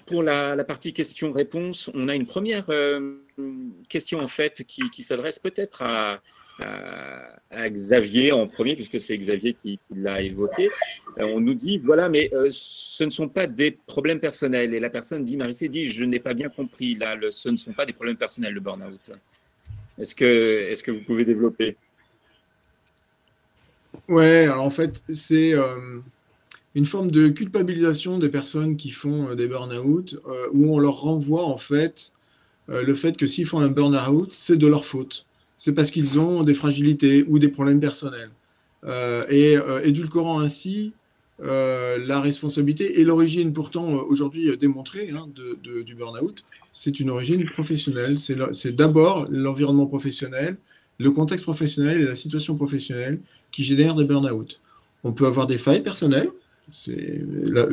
pour la partie questions-réponses, on a une première question en fait qui s'adresse peut-être à Xavier en premier, puisque c'est Xavier qui l'a évoqué. On nous dit, voilà, mais ce ne sont pas des problèmes personnels. Et la personne dit, Marissé dit, je n'ai pas bien compris, là, ce ne sont pas des problèmes personnels, le burn-out. Est-ce que vous pouvez développer? Ouais, alors en fait, c'est une forme de culpabilisation des personnes qui font des burn-out, où on leur renvoie en fait le fait que s'ils font un burn-out, c'est de leur faute. C'est parce qu'ils ont des fragilités ou des problèmes personnels. Édulcorant ainsi la responsabilité et l'origine pourtant aujourd'hui démontrée hein, du burn-out, c'est une origine professionnelle. C'est d'abord l'environnement professionnel, le contexte professionnel et la situation professionnelle qui génèrent des burn-out. On peut avoir des failles personnelles.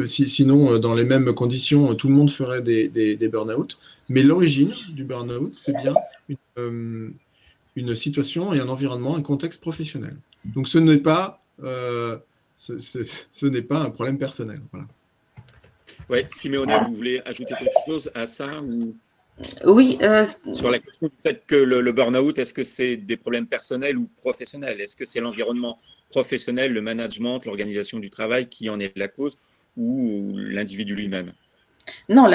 Sinon, dans les mêmes conditions, tout le monde ferait des burn-out. Mais l'origine du burn-out, c'est bien une situation et un environnement, un contexte professionnel. Donc ce n'est pas, ce n'est pas un problème personnel. Voilà. Ouais, Siméona, vous voulez ajouter quelque chose à ça ou... Oui. Sur la question du fait que le burn-out, est-ce que c'est des problèmes personnels ou professionnels? Est-ce que c'est l'environnement professionnel, le management, l'organisation du travail qui en est la cause ou l'individu lui-même? Non,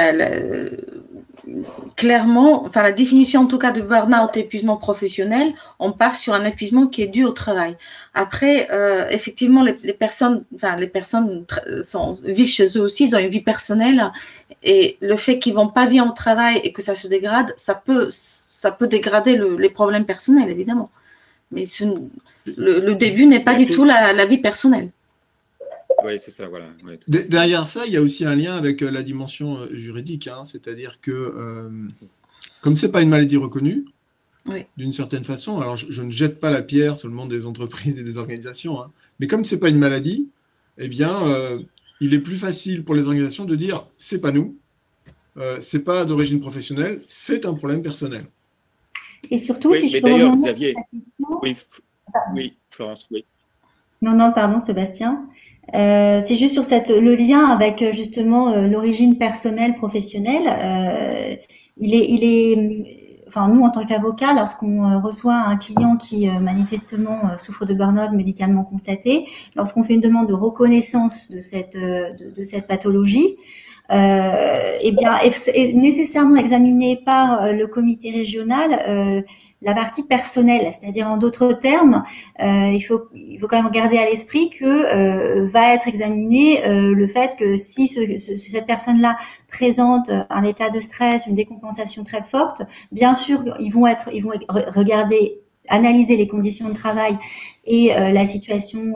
clairement, enfin la définition en tout cas de burn-out, épuisement professionnel, on part sur un épuisement qui est dû au travail. Après, effectivement, les personnes vivent chez eux aussi, ils ont une vie personnelle et le fait qu'ils vont pas bien au travail et que ça se dégrade, ça peut dégrader les problèmes personnels évidemment. Mais le début n'est pas du tout la vie personnelle. Oui, c'est ça, voilà. Ouais, derrière ça, il y a aussi un lien avec la dimension juridique, hein, c'est-à-dire que comme ce n'est pas une maladie reconnue, oui, d'une certaine façon, alors je ne jette pas la pierre sur le monde des entreprises et des organisations, hein, mais comme ce n'est pas une maladie, eh bien, il est plus facile pour les organisations de dire « c'est pas nous, c'est pas d'origine professionnelle, c'est un problème personnel ». Et surtout, oui, si je peux d'ailleurs, rebondir Xavier, oui, Florence, oui. Non, pardon, Sébastien. C'est juste sur le lien avec justement l'origine personnelle, professionnelle. Enfin, nous, en tant qu'avocats, lorsqu'on reçoit un client qui manifestement souffre de burn-out médicalement constaté, lorsqu'on fait une demande de reconnaissance de cette pathologie, eh bien, est nécessairement examinée par le comité régional la partie personnelle, c'est-à-dire en d'autres termes, il faut quand même garder à l'esprit que va être examiné le fait que si cette personne-là présente un état de stress, une décompensation très forte, bien sûr ils vont regarder, analyser les conditions de travail et la situation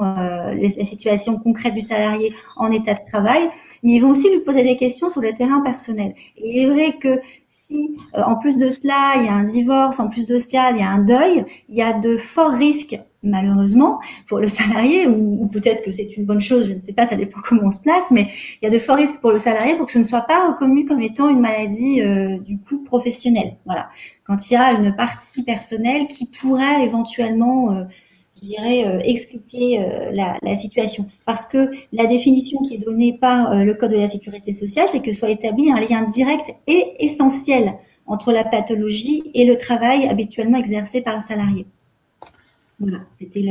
concrète du salarié en état de travail, mais ils vont aussi lui poser des questions sur le terrain personnel. Et il est vrai que si, en plus de cela, il y a un divorce, en plus de cela, il y a un deuil, il y a de forts risques, malheureusement, pour le salarié, ou peut-être que c'est une bonne chose, je ne sais pas, ça dépend comment on se place, mais il y a de forts risques pour le salarié pour que ce ne soit pas reconnu comme étant une maladie, du coup, professionnelle. Voilà. Quand il y a une partie personnelle qui pourrait éventuellement, je dirais, expliquer la situation. Parce que la définition qui est donnée par le Code de la sécurité sociale, c'est que soit établi un lien direct et essentiel entre la pathologie et le travail habituellement exercé par le salarié. Voilà, c'était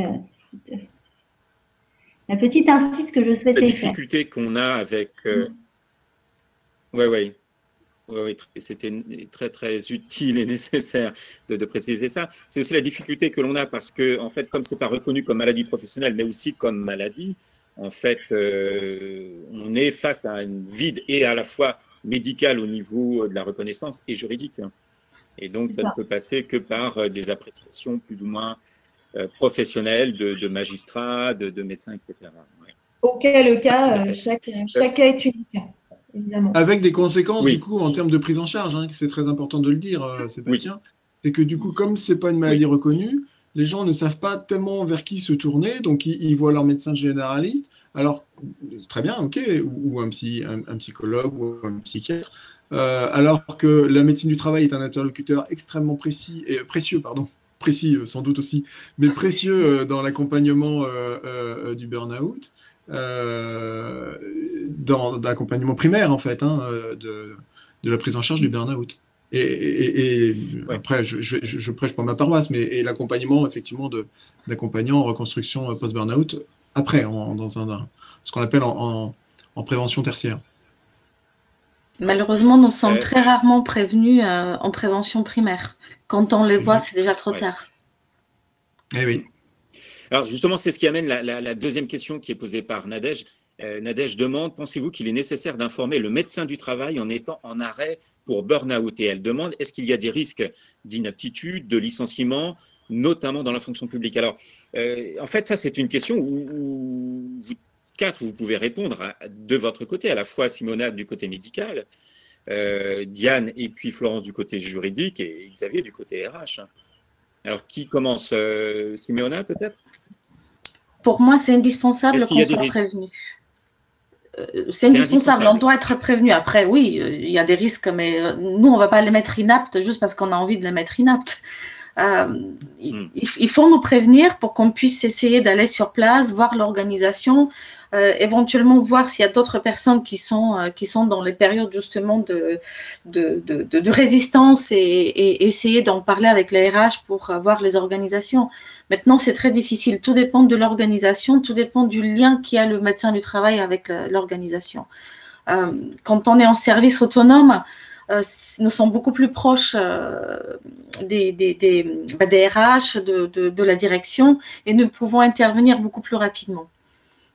la petite insiste que je souhaitais faire. La difficulté qu'on a avec... Oui, c'était très, très utile et nécessaire de préciser ça. C'est aussi la difficulté que l'on a parce que, en fait, comme ce n'est pas reconnu comme maladie professionnelle, mais aussi comme maladie, en fait, on est face à un vide et à la fois médical au niveau de la reconnaissance et juridique. Et donc, ça ne peut passer que par des appréciations plus ou moins professionnelles de magistrats, de médecins, etc. Ouais. Auquel cas, chaque cas est unique. Évidemment. Avec des conséquences, du coup, en termes de prise en charge, hein, c'est très important de le dire, Sébastien, c'est que du coup, comme ce n'est pas une maladie reconnue, les gens ne savent pas tellement vers qui se tourner, donc ils voient leur médecin généraliste, alors, très bien, ok, ou un psychologue ou un psychiatre, alors que la médecine du travail est un interlocuteur extrêmement précis et précieux, sans doute aussi, mais précieux dans l'accompagnement du burn-out. d'accompagnement primaire, en fait, hein, de la prise en charge du burn-out. Et après, je prêche pour ma paroisse, mais l'accompagnement, effectivement, d'accompagnants en reconstruction post-burn-out, après, dans ce qu'on appelle en prévention tertiaire. Malheureusement, nous sommes très rarement prévenus en prévention primaire. Quand on les voit, c'est déjà trop tard. Eh oui. Alors justement, c'est ce qui amène la deuxième question qui est posée par Nadège. Nadège demande, pensez-vous qu'il est nécessaire d'informer le médecin du travail en étant en arrêt pour burn-out? Et elle demande, est-ce qu'il y a des risques d'inaptitude, de licenciement, notamment dans la fonction publique? Alors, en fait, ça, c'est une question où vous quatre, vous pouvez répondre de votre côté, à la fois Simona du côté médical, Diane et puis Florence du côté juridique et Xavier du côté RH. Alors, qui commence? Simona, peut-être? Pour moi, c'est indispensable qu'on soit prévenu. C'est indispensable, on doit être prévenu. Après, oui, il y a des risques, mais nous, on ne va pas les mettre inaptes juste parce qu'on a envie de les mettre inaptes. Il faut nous prévenir pour qu'on puisse essayer d'aller sur place, voir l'organisation, éventuellement voir s'il y a d'autres personnes qui sont dans les périodes justement de résistance et essayer d'en parler avec les RH pour voir les organisations. Maintenant, c'est très difficile. Tout dépend de l'organisation, tout dépend du lien qu'il y a le médecin du travail avec l'organisation. Quand on est en service autonome, nous sommes beaucoup plus proches des RH, de la direction, et nous pouvons intervenir beaucoup plus rapidement.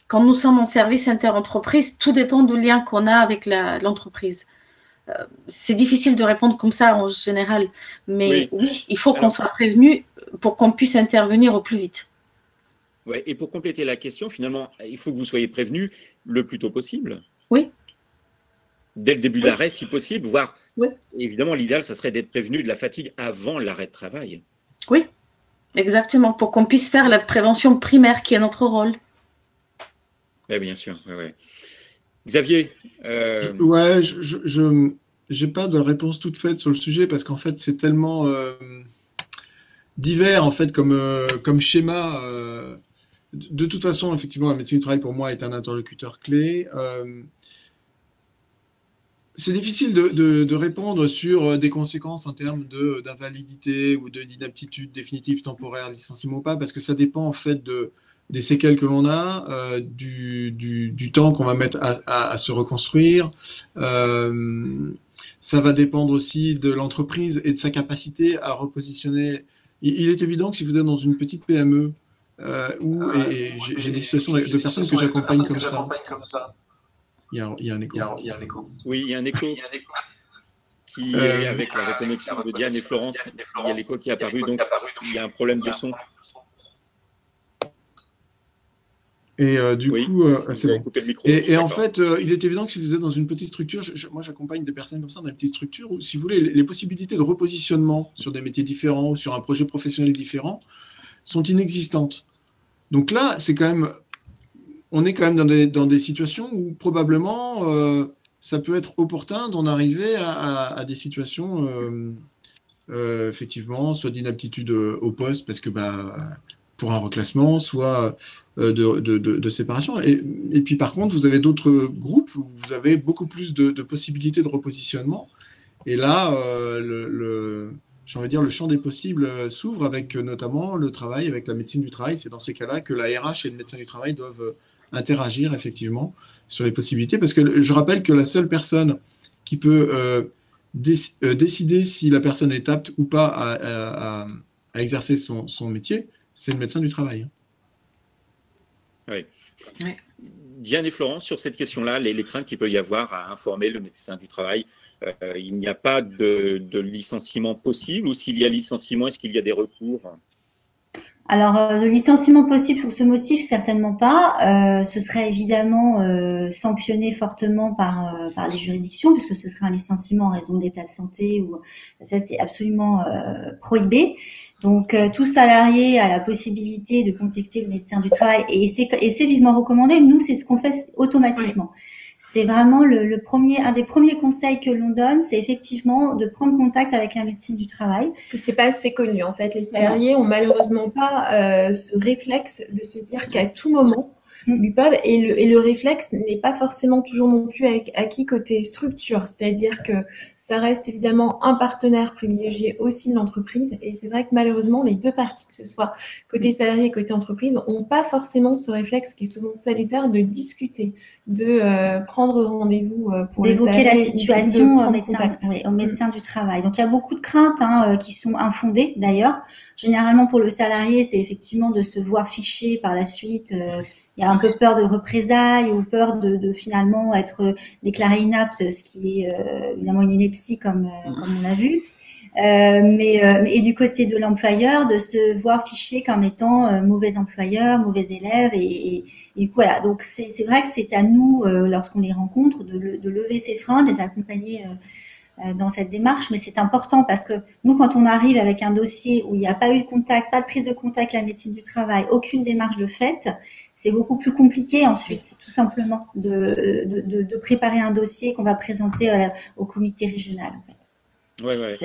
Quand nous sommes en service interentreprise, tout dépend du lien qu'on a avec l'entreprise. C'est difficile de répondre comme ça en général, mais oui, il faut qu'on soit prévenu pour qu'on puisse intervenir au plus vite. Ouais, et pour compléter la question, finalement, il faut que vous soyez prévenu le plus tôt possible. Oui. Dès le début de l'arrêt, si possible, voire, évidemment, l'idéal, ça serait d'être prévenu de la fatigue avant l'arrêt de travail. Oui, exactement, pour qu'on puisse faire la prévention primaire qui est notre rôle. Oui, bien sûr. Ouais. Xavier je n'ai pas de réponse toute faite sur le sujet parce qu'en fait, c'est tellement divers en fait, comme schéma. De toute façon, effectivement, la médecine du travail, pour moi, est un interlocuteur clé. C'est difficile de répondre sur des conséquences en termes d'invalidité ou d'inaptitude définitive, temporaire, licenciement ou pas, parce que ça dépend en fait des séquelles que l'on a, du temps qu'on va mettre à se reconstruire. Ça va dépendre aussi de l'entreprise et de sa capacité à repositionner. Il est évident que si vous êtes dans une petite PME, et j'ai des situations de personnes que j'accompagne comme ça. Il y a un écho. Oui, il y a un écho qui est avec la reconnexion de Diane et Florence. Il y a l'écho qui est apparu, donc il y a un problème de son. Et du coup, c'est bon. Et en fait, il est évident que si vous êtes dans une petite structure, moi j'accompagne des personnes comme ça dans une petite structure où, si vous voulez, les possibilités de repositionnement sur des métiers différents ou sur un projet professionnel différent sont inexistantes. Donc là, c'est quand même, on est quand même dans des situations où probablement ça peut être opportun d'en arriver à des situations effectivement, soit d'inaptitude au poste parce que pour un reclassement, soit de séparation. Et puis par contre, vous avez d'autres groupes où vous avez beaucoup plus de possibilités de repositionnement. Et là, j'ai envie de dire, le champ des possibles s'ouvre avec notamment le travail, avec la médecine du travail. C'est dans ces cas-là que la RH et le médecin du travail doivent interagir effectivement sur les possibilités. Parce que je rappelle que la seule personne qui peut décider si la personne est apte ou pas à exercer son métier, c'est le médecin du travail. Oui. Diane et Florence, sur cette question-là, les craintes qu'il peut y avoir à informer le médecin du travail, il n'y a pas de licenciement possible, ou s'il y a licenciement, est-ce qu'il y a des recours? Alors, le licenciement possible pour ce motif, certainement pas. Ce serait évidemment sanctionné fortement par les juridictions, puisque ce serait un licenciement en raison de l'état de santé, ou ça c'est absolument prohibé. Donc, tout salarié a la possibilité de contacter le médecin du travail, et c'est vivement recommandé. Nous, c'est ce qu'on fait automatiquement. C'est vraiment un des premiers conseils que l'on donne, c'est effectivement de prendre contact avec un médecin du travail. Parce que c'est pas assez connu, en fait. Les salariés ont malheureusement pas ce réflexe de se dire qu'à tout moment, l'UPOV, et le réflexe n'est pas forcément toujours non plus acquis côté structure, c'est-à-dire que ça reste évidemment un partenaire privilégié aussi de l'entreprise, et c'est vrai que malheureusement les deux parties, que ce soit côté salarié et côté entreprise, n'ont pas forcément ce réflexe qui est souvent salutaire de discuter, de prendre rendez-vous pour d'évoquer la situation au médecin du travail. Donc il y a beaucoup de craintes qui sont infondées d'ailleurs. Généralement pour le salarié, c'est effectivement de se voir fiché par la suite. Il y a un peu peur de représailles ou peur de finalement être déclaré inapte, ce qui est évidemment une ineptie comme on l'a vu. Et du côté de l'employeur, de se voir fiché comme étant mauvais employeur, mauvais élève, et voilà. Donc c'est vrai que c'est à nous, lorsqu'on les rencontre, de lever ces freins, de les accompagner dans cette démarche. Mais c'est important parce que nous, quand on arrive avec un dossier où il n'y a pas eu de contact, pas de prise de contact avec la médecine du travail, aucune démarche de fait, c'est beaucoup plus compliqué ensuite, tout simplement, de préparer un dossier qu'on va présenter au comité régional, en fait. Ouais.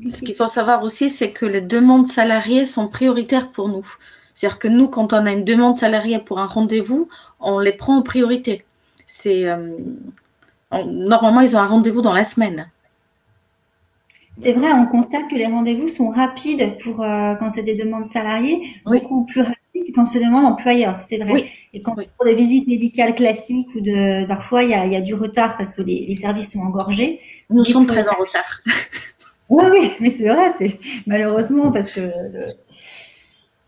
Ce qu'il faut savoir aussi, c'est que les demandes salariées sont prioritaires pour nous. C'est-à-dire que nous, quand on a une demande salariée pour un rendez-vous, on les prend en priorité. Normalement, ils ont un rendez-vous dans la semaine. C'est vrai, on constate que les rendez-vous sont rapides quand c'est des demandes salariées, beaucoup plus rapides que quand c'est des demandes employeurs, c'est vrai. Oui. Et quand pour des visites médicales classiques ou parfois il y a du retard parce que les services sont engorgés. Nous sommes très en retard. Oui, mais c'est vrai, c'est malheureusement parce que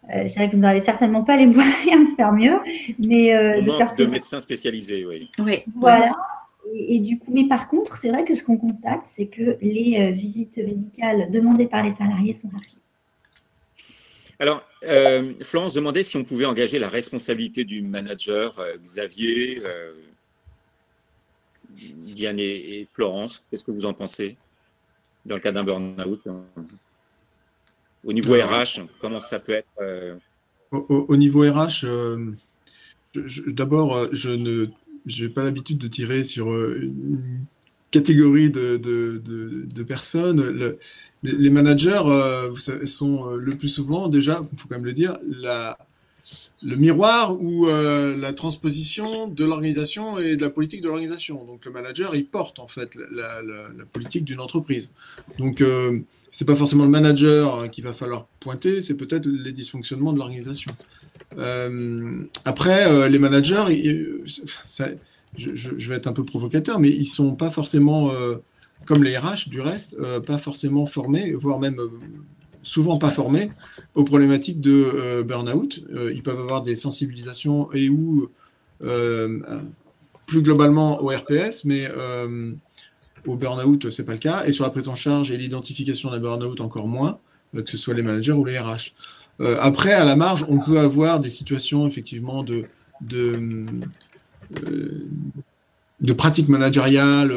je dirais que vous n'avez certainement pas les moyens de faire mieux, mais on manque de médecins spécialisés, oui. Voilà. Et du coup, mais par contre, c'est vrai que ce qu'on constate, c'est que les visites médicales demandées par les salariés sont rapides. Alors, Florence demandait si on pouvait engager la responsabilité du manager, Xavier, Diane et Florence. Qu'est-ce que vous en pensez dans le cas d'un burn-out? Au niveau RH, comment ça peut être Au niveau RH, d'abord, je n'ai pas l'habitude de tirer sur une catégorie de personnes. Les managers sont le plus souvent, déjà, il faut quand même le dire, le miroir ou la transposition de l'organisation et de la politique de l'organisation. Donc le manager, il porte en fait la politique d'une entreprise. Donc c'est pas forcément le manager qu'il va falloir pointer, c'est peut-être les dysfonctionnements de l'organisation. Après, les managers, je vais être un peu provocateur, mais ils sont pas forcément, comme les RH du reste, pas forcément formés, voire même souvent pas formés aux problématiques de burn-out. Ils peuvent avoir des sensibilisations ou plus globalement au RPS, mais au burn-out, c'est pas le cas. Et sur la prise en charge et l'identification d'un burn-out, encore moins, que ce soit les managers ou les RH. Après, à la marge, on peut avoir des situations effectivement de pratiques managériales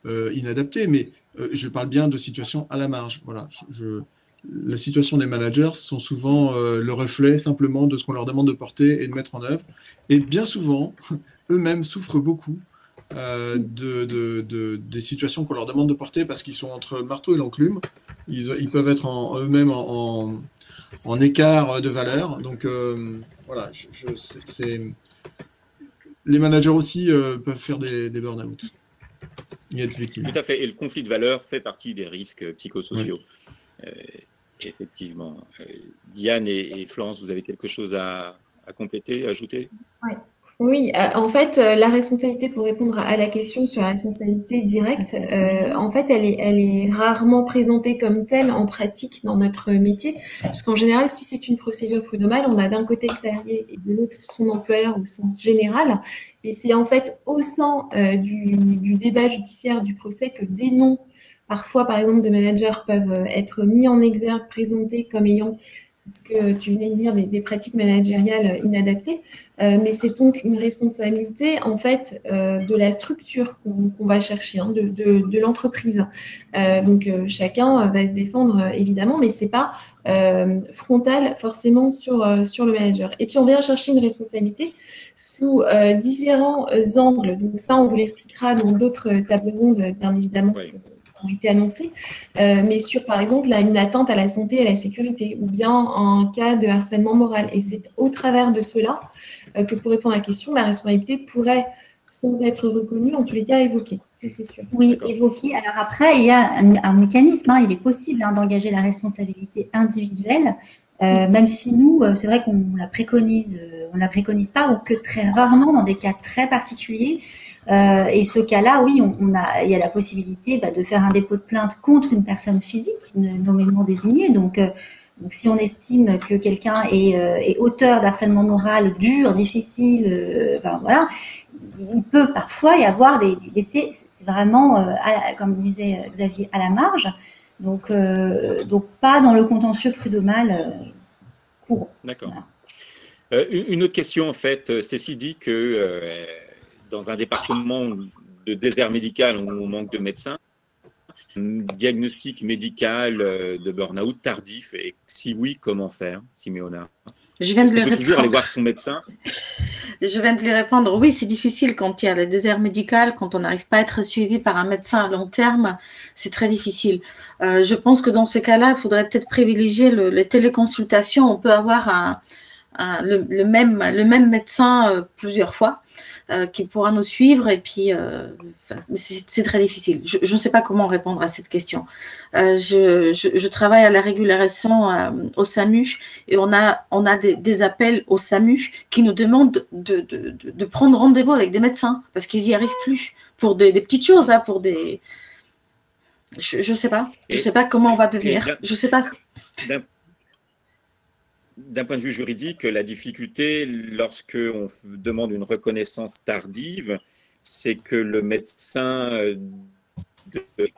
inadaptées, mais je parle bien de situations à la marge. Voilà, la situation des managers sont souvent le reflet simplement de ce qu'on leur demande de porter et de mettre en œuvre. Et bien souvent, eux-mêmes souffrent beaucoup des situations qu'on leur demande de porter parce qu'ils sont entre le marteau et l'enclume. Ils peuvent être eux-mêmes en écart de valeur. Donc voilà, les managers aussi peuvent faire des burn-out. Tout à fait. Et le conflit de valeurs fait partie des risques psychosociaux. Oui. Effectivement. Diane et Florence, vous avez quelque chose à compléter, à ajouter? Oui, en fait, la responsabilité, pour répondre à la question sur la responsabilité directe, en fait, elle est rarement présentée comme telle en pratique dans notre métier, parce qu'en général, si c'est une procédure prud'homale, on a d'un côté le salarié et de l'autre son employeur au sens général, et c'est en fait au sein du débat judiciaire du procès que des noms, parfois par exemple de managers, peuvent être mis en exergue, présentés comme ayant, c'est ce que tu venais de dire, des pratiques managériales inadaptées, mais c'est donc une responsabilité en fait de la structure qu'on va chercher, de l'entreprise. Donc chacun va se défendre évidemment, mais c'est pas frontal forcément sur le manager. Et puis on vient chercher une responsabilité sous différents angles. Donc ça, on vous l'expliquera dans d'autres tables rondes, bien évidemment. Oui. Ont été annoncés, mais sur, par exemple, une atteinte à la santé et à la sécurité, ou bien un cas de harcèlement moral. Et c'est au travers de cela que pour répondre à la question, la responsabilité pourrait, sans être reconnue, en tous les cas évoquée. C'est sûr. Oui, évoquée. Alors après, il y a un mécanisme, il est possible d'engager la responsabilité individuelle, même si nous, c'est vrai qu'on la préconise pas, ou que très rarement dans des cas très particuliers. Et ce cas-là, oui, il y a la possibilité de faire un dépôt de plainte contre une personne physique nommément désignée. Donc, si on estime que quelqu'un est auteur d'harcèlement moral dur, difficile, voilà, il peut parfois y avoir des faits, c'est vraiment, comme disait Xavier, à la marge. Donc pas dans le contentieux prud'homal courant. D'accord. Voilà. Une autre question, en fait, Cécile dit que dans un département de désert médical où on manque de médecins, un diagnostic médical de burn-out tardif, et si oui, comment faire, Simeona? Je viens de lui répondre. Toujours aller voir son médecin. Je viens de lui répondre, oui, c'est difficile quand il y a le désert médical, quand on n'arrive pas à être suivi par un médecin à long terme, c'est très difficile. Je pense que dans ce cas-là, il faudrait peut-être privilégier les téléconsultations. On peut avoir le même médecin plusieurs fois qui pourra nous suivre, et puis c'est très difficile. Je ne sais pas comment répondre à cette question. Je travaille à la régularisation au SAMU, et on a des appels au SAMU qui nous demandent de prendre rendez-vous avec des médecins parce qu'ils n'y arrivent plus pour des petites choses, pour des... Je ne sais pas. Je ne sais pas comment on va devenir. Je ne sais pas. D'un point de vue juridique, la difficulté, lorsqu'on demande une reconnaissance tardive, c'est que le médecin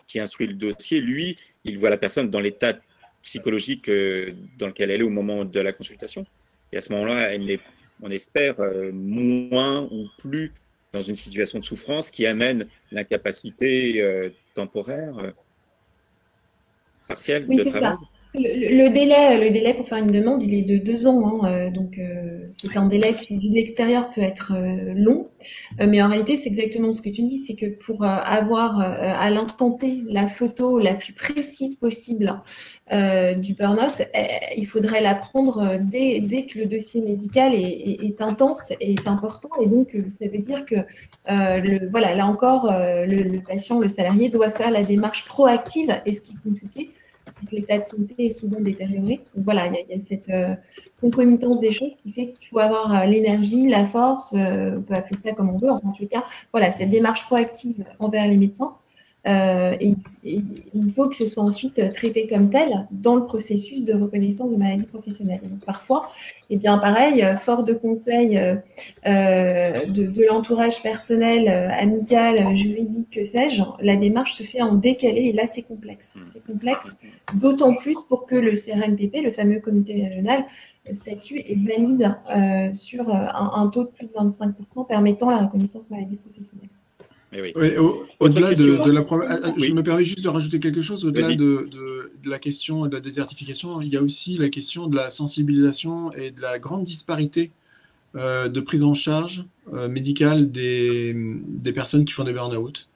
qui instruit le dossier, lui, il voit la personne dans l'état psychologique dans lequel elle est au moment de la consultation. Et à ce moment-là, elle est, on espère, moins ou plus dans une situation de souffrance qui amène l'incapacité temporaire partielle de travail. Ça. Le délai pour faire une demande, il est de 2 ans. Donc, c'est un délai qui, vu de l'extérieur, peut être long. Mais en réalité, c'est exactement ce que tu dis. C'est que pour avoir à l'instant T la photo la plus précise possible du burn-out, il faudrait la prendre dès que le dossier médical est intense et est important. Et donc, ça veut dire que, là encore, le patient, le salarié, doit faire la démarche proactive. Et ce qui est compliqué, c'est que l'état de santé est souvent détérioré. Donc voilà, il y a cette concomitance des choses qui fait qu'il faut avoir l'énergie, la force, on peut appeler ça comme on veut, en tout cas, voilà, cette démarche proactive envers les médecins. Et il faut que ce soit ensuite traité comme tel dans le processus de reconnaissance de maladie professionnelle. Et donc parfois, pareil, fort de conseils de l'entourage personnel, amical, juridique, que sais-je, la démarche se fait en décalé, et là c'est complexe. C'est complexe, d'autant plus pour que le CRMPP, le fameux comité régional, statue et valide sur un taux de plus de 25% permettant la reconnaissance maladie professionnelle. Oui. Au-delà de la première, je me permets juste de rajouter quelque chose. Au-delà de la question de la désertification, il y a aussi la question de la sensibilisation et de la grande disparité de prise en charge médicale des personnes qui font des burn-out.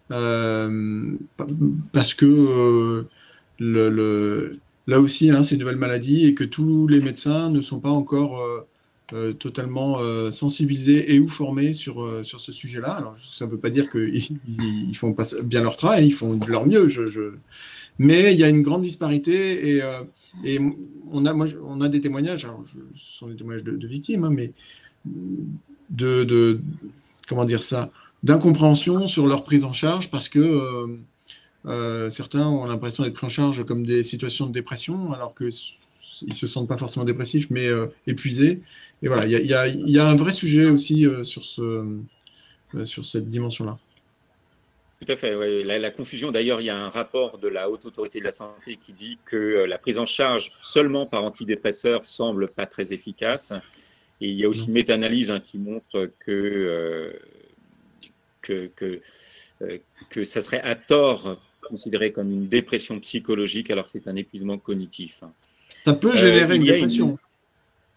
Parce que là aussi, c'est une nouvelle maladie et que tous les médecins ne sont pas encore totalement sensibilisés et ou formés sur ce sujet-là. Alors, ça ne veut pas dire qu'ils font pas bien leur travail, ils font de leur mieux. Mais il y a une grande disparité et on a des témoignages, alors ce sont des témoignages de victimes, mais comment dire ça, d'incompréhension sur leur prise en charge parce que certains ont l'impression d'être pris en charge comme des situations de dépression alors qu'ils ne se sentent pas forcément dépressifs mais épuisés. Et voilà, il y a un vrai sujet aussi sur cette dimension-là. Tout à fait, oui. La confusion, d'ailleurs, il y a un rapport de la Haute Autorité de la Santé qui dit que la prise en charge seulement par antidépresseurs semble pas très efficace. Et il y a aussi une méta-analyse qui montre que ça serait à tort considéré comme une dépression psychologique alors que c'est un épuisement cognitif. Ça peut générer une dépression.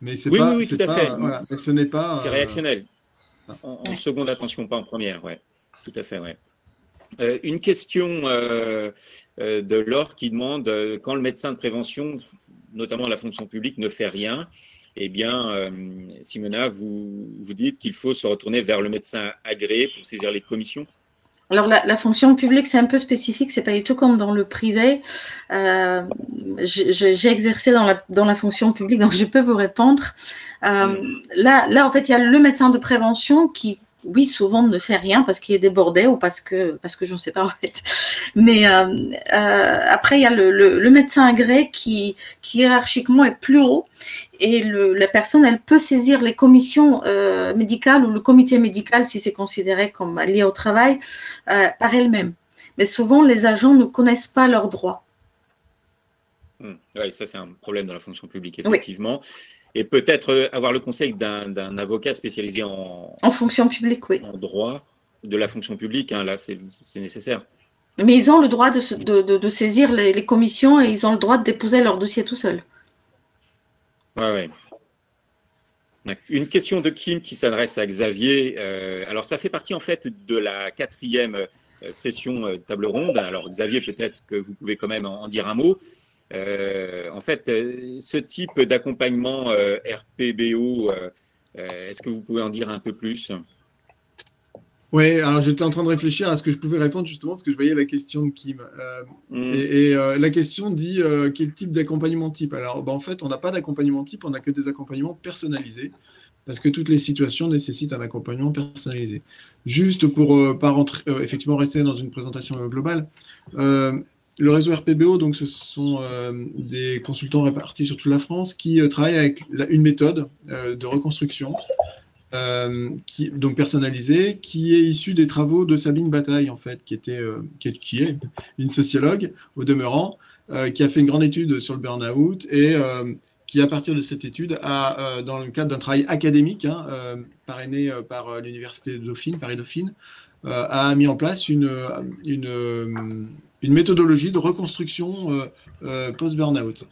Mais c'est oui, tout à fait. Voilà, mais ce n'est pas. C'est réactionnel. En seconde attention, pas en première, ouais. Tout à fait, ouais. Une question de Laure qui demande quand le médecin de prévention, notamment la fonction publique, ne fait rien, eh bien, Simona, vous dites qu'il faut se retourner vers le médecin agréé pour saisir les commissions? Alors, la fonction publique, c'est un peu spécifique, c'est pas du tout comme dans le privé. J'ai exercé dans la fonction publique, donc je peux vous répondre. Là, en fait, il y a le médecin de prévention qui, oui, souvent ne fait rien parce qu'il est débordé ou parce que je ne sais pas, en fait. Mais après, il y a le médecin agréé qui hiérarchiquement est plus haut. Et la personne, elle peut saisir les commissions médicales ou le comité médical, si c'est considéré comme lié au travail, par elle-même. Mais souvent, les agents ne connaissent pas leurs droits. Oui, ça, c'est un problème dans la fonction publique, effectivement. Oui. Et peut-être avoir le conseil d'un avocat spécialisé en fonction publique, oui. En droit de la fonction publique, hein, là, c'est nécessaire. Mais ils ont le droit de saisir les commissions et ils ont le droit de déposer leur dossier tout seuls. Oui. Une question de Kim qui s'adresse à Xavier. Alors, ça fait partie en fait de la 4e session table ronde. Alors, Xavier, peut-être que vous pouvez quand même en dire un mot. En fait, ce type d'accompagnement RPBO, est-ce que vous pouvez en dire un peu plus? Oui, alors j'étais en train de réfléchir à ce que je pouvais répondre justement parce que je voyais la question de Kim. La question dit quel type d'accompagnement type. Alors en fait, on n'a pas d'accompagnement type, on n'a que des accompagnements personnalisés parce que toutes les situations nécessitent un accompagnement personnalisé. Juste pour pas rentrer, effectivement rester dans une présentation globale, le réseau RPBO, donc ce sont des consultants répartis sur toute la France qui travaillent avec une méthode de reconstruction. Donc personnalisée, qui est issue des travaux de Sabine Bataille, en fait, qui est une sociologue, au demeurant, qui a fait une grande étude sur le burn-out et qui, à partir de cette étude, dans le cadre d'un travail académique, parrainé par l'Université de Dauphine, Paris-Dauphine, a mis en place une méthodologie de reconstruction post-burnout.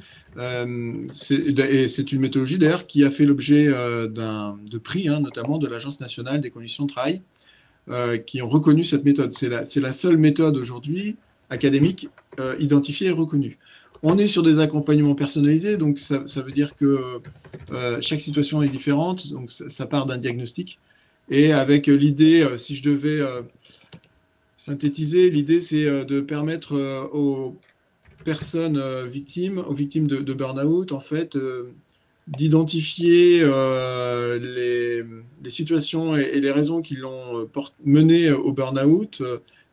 C'est une méthodologie d'ailleurs qui a fait l'objet de prix, notamment de l'Agence nationale des conditions de travail, qui ont reconnu cette méthode. C'est la seule méthode aujourd'hui académique identifiée et reconnue. On est sur des accompagnements personnalisés, donc ça veut dire que chaque situation est différente, donc ça part d'un diagnostic. Et avec l'idée, si je devais synthétiser, l'idée c'est de permettre aux personnes victimes, aux victimes de burn-out, en fait, d'identifier les situations et les raisons qui l'ont mené au burn-out,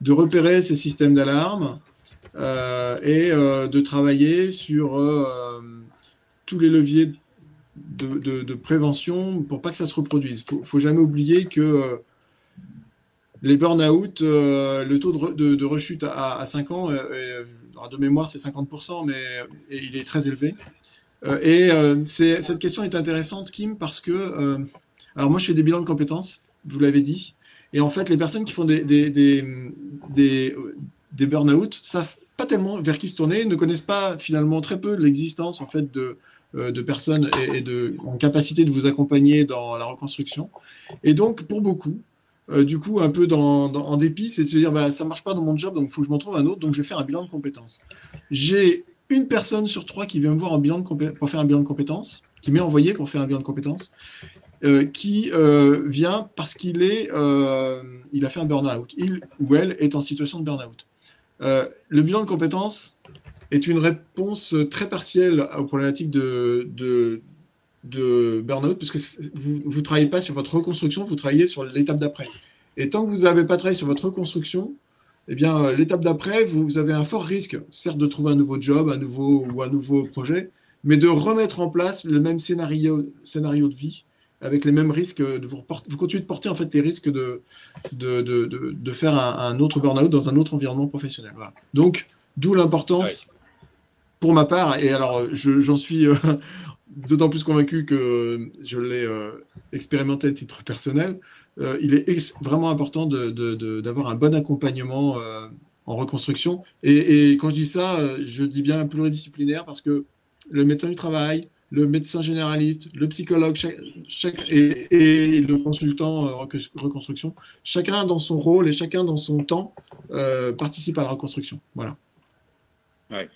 de repérer ces systèmes d'alarme et de travailler sur tous les leviers de prévention pour pas que ça se reproduise. Faut jamais oublier que les burn-out, le taux de rechute à 5 ans, de mémoire c'est 50%, mais il est très élevé. Cette question est intéressante, Kim, parce que alors moi je fais des bilans de compétences, vous l'avez dit, et en fait les personnes qui font des burn-out savent pas tellement vers qui se tourner, ne connaissent pas finalement très peu l'existence en fait de personnes en capacité de vous accompagner dans la reconstruction. Et donc pour beaucoup, du coup, un peu en dépit, c'est de se dire ça ne marche pas dans mon job, donc il faut que je m'en trouve un autre, donc je vais faire un bilan de compétences. J'ai une personne sur 3 qui vient me voir pour faire un bilan de compétences, qui m'est envoyé pour faire un bilan de compétences, qui vient parce qu'il a fait un burn-out. Il ou elle est en situation de burn-out. Le bilan de compétences est une réponse très partielle aux problématiques de burn-out, parce que vous ne travaillez pas sur votre reconstruction, vous travaillez sur l'étape d'après. Et tant que vous n'avez pas travaillé sur votre reconstruction, eh bien, l'étape d'après, vous avez un fort risque, certes, de trouver un nouveau job, un nouveau projet, mais de remettre en place le même scénario de vie, avec les mêmes risques. Vous continuez de porter en fait les risques de faire un autre burn-out dans un autre environnement professionnel. Voilà. Donc, d'où l'importance, pour ma part, et alors j'en suis d'autant plus convaincu que je l'ai expérimenté à titre personnel, il est vraiment important d'avoir un bon accompagnement en reconstruction. Et quand je dis ça, je dis bien pluridisciplinaire, parce que le médecin du travail, le médecin généraliste, le psychologue et le consultant reconstruction, chacun dans son rôle et chacun dans son temps participe à la reconstruction. Voilà. Ouais.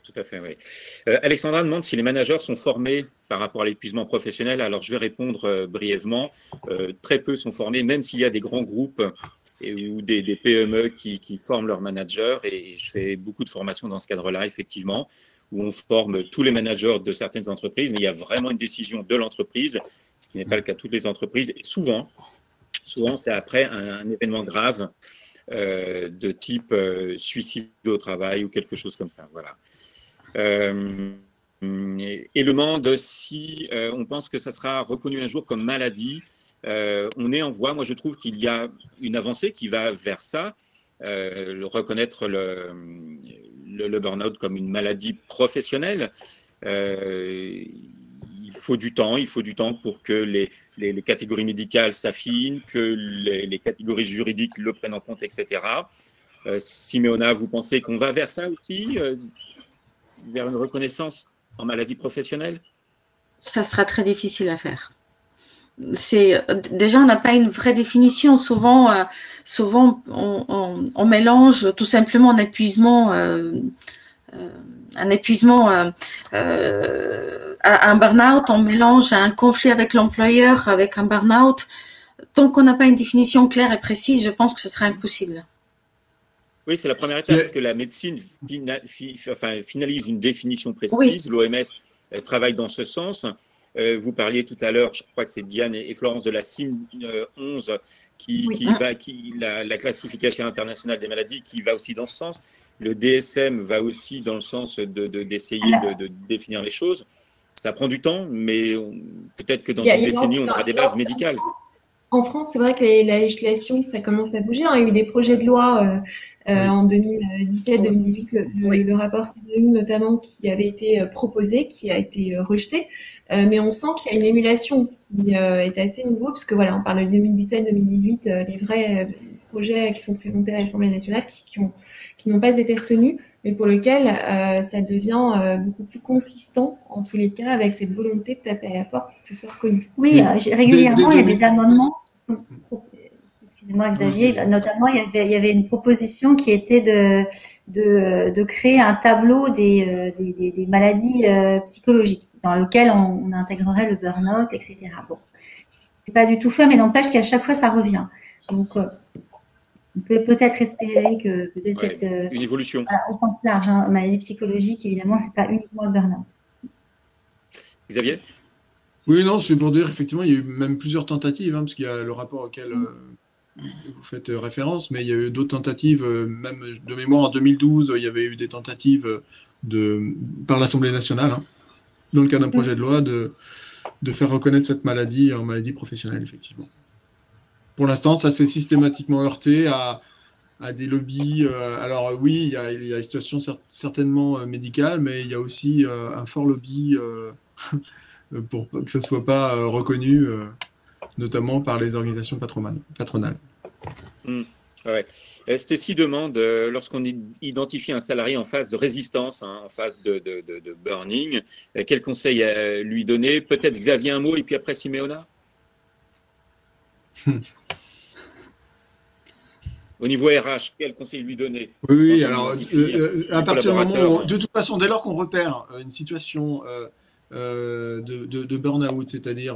tout à fait, oui. Alexandra demande si les managers sont formés par rapport à l'épuisement professionnel. Alors, je vais répondre brièvement. Très peu sont formés, même s'il y a des grands groupes ou des PME qui forment leurs managers. Et je fais beaucoup de formations dans ce cadre-là, effectivement, où on forme tous les managers de certaines entreprises, mais il y a vraiment une décision de l'entreprise, ce qui n'est pas le cas de toutes les entreprises. Et souvent c'est après un événement grave de type suicide au travail ou quelque chose comme ça. Voilà. Et le demande si on pense que ça sera reconnu un jour comme maladie. On est en voie. Moi, je trouve qu'il y a une avancée qui va vers ça. Reconnaître le burn-out comme une maladie professionnelle. Il faut du temps pour que les catégories médicales s'affinent, que les catégories juridiques le prennent en compte, etc. Siméona, vous pensez qu'on va vers ça aussi, vers une reconnaissance en maladie professionnelle? Ça sera très difficile à faire. Déjà, on n'a pas une vraie définition. Souvent, on mélange tout simplement un épuisement à un burn-out, on mélange un conflit avec l'employeur avec un burn-out. Tant qu'on n'a pas une définition claire et précise, je pense que ce sera impossible. Oui, c'est la première étape que la médecine finalise une définition précise. Oui. L'OMS travaille dans ce sens. Vous parliez tout à l'heure, je crois que c'est Diane et Florence, de la CIM 11 la classification internationale des maladies qui va aussi dans ce sens. Le DSM va aussi dans le sens d'essayer de définir les choses. Ça prend du temps, mais peut-être que dans une décennie, on aura des bases médicales. En France, c'est vrai que la législation, ça commence à bouger. Il y a eu des projets de loi en 2017-2018, le rapport CDU notamment qui avait été proposé, qui a été rejeté. Mais on sent qu'il y a une émulation, ce qui est assez nouveau, parce que voilà, on parle de 2017-2018, les vrais projets qui sont présentés à l'Assemblée nationale qui n'ont pas été retenus, mais pour lequel ça devient beaucoup plus consistant, en tous les cas, avec cette volonté de taper à la porte pour que ce soit reconnu. Oui, régulièrement, il y a des amendements qui sont... Excusez-moi, Xavier, notamment, il y avait une proposition qui était de créer un tableau des maladies psychologiques, dans lequel on intégrerait le burn-out, etc. Bon, c'est pas du tout fait, mais n'empêche qu'à chaque fois, ça revient. Donc, on peut peut-être espérer que cette une évolution au sens large, maladie psychologique, évidemment, c'est pas uniquement le burn-out. Xavier? Oui, non, c'est pour dire effectivement, il y a eu même plusieurs tentatives, parce qu'il y a le rapport auquel vous faites référence, mais il y a eu d'autres tentatives, même de mémoire en 2012, il y avait eu des tentatives par l'Assemblée nationale, dans le cadre d'un projet de loi, de faire reconnaître cette maladie en maladie professionnelle, effectivement. Pour l'instant, ça s'est systématiquement heurté à des lobbies. Alors oui, il y a une situation certainement médicale, mais il y a aussi un fort lobby pour que ça ne soit pas reconnu, notamment par les organisations patronales. Ouais. Stécie demande, lorsqu'on identifie un salarié en phase de résistance, en phase de burning, quel conseil lui donner? Peut-être Xavier un mot et puis après Siméona. Au niveau RH, quel conseil lui donner? Oui, alors à partir du moment où, de toute façon, dès lors qu'on repère une situation de burn-out, c'est-à-dire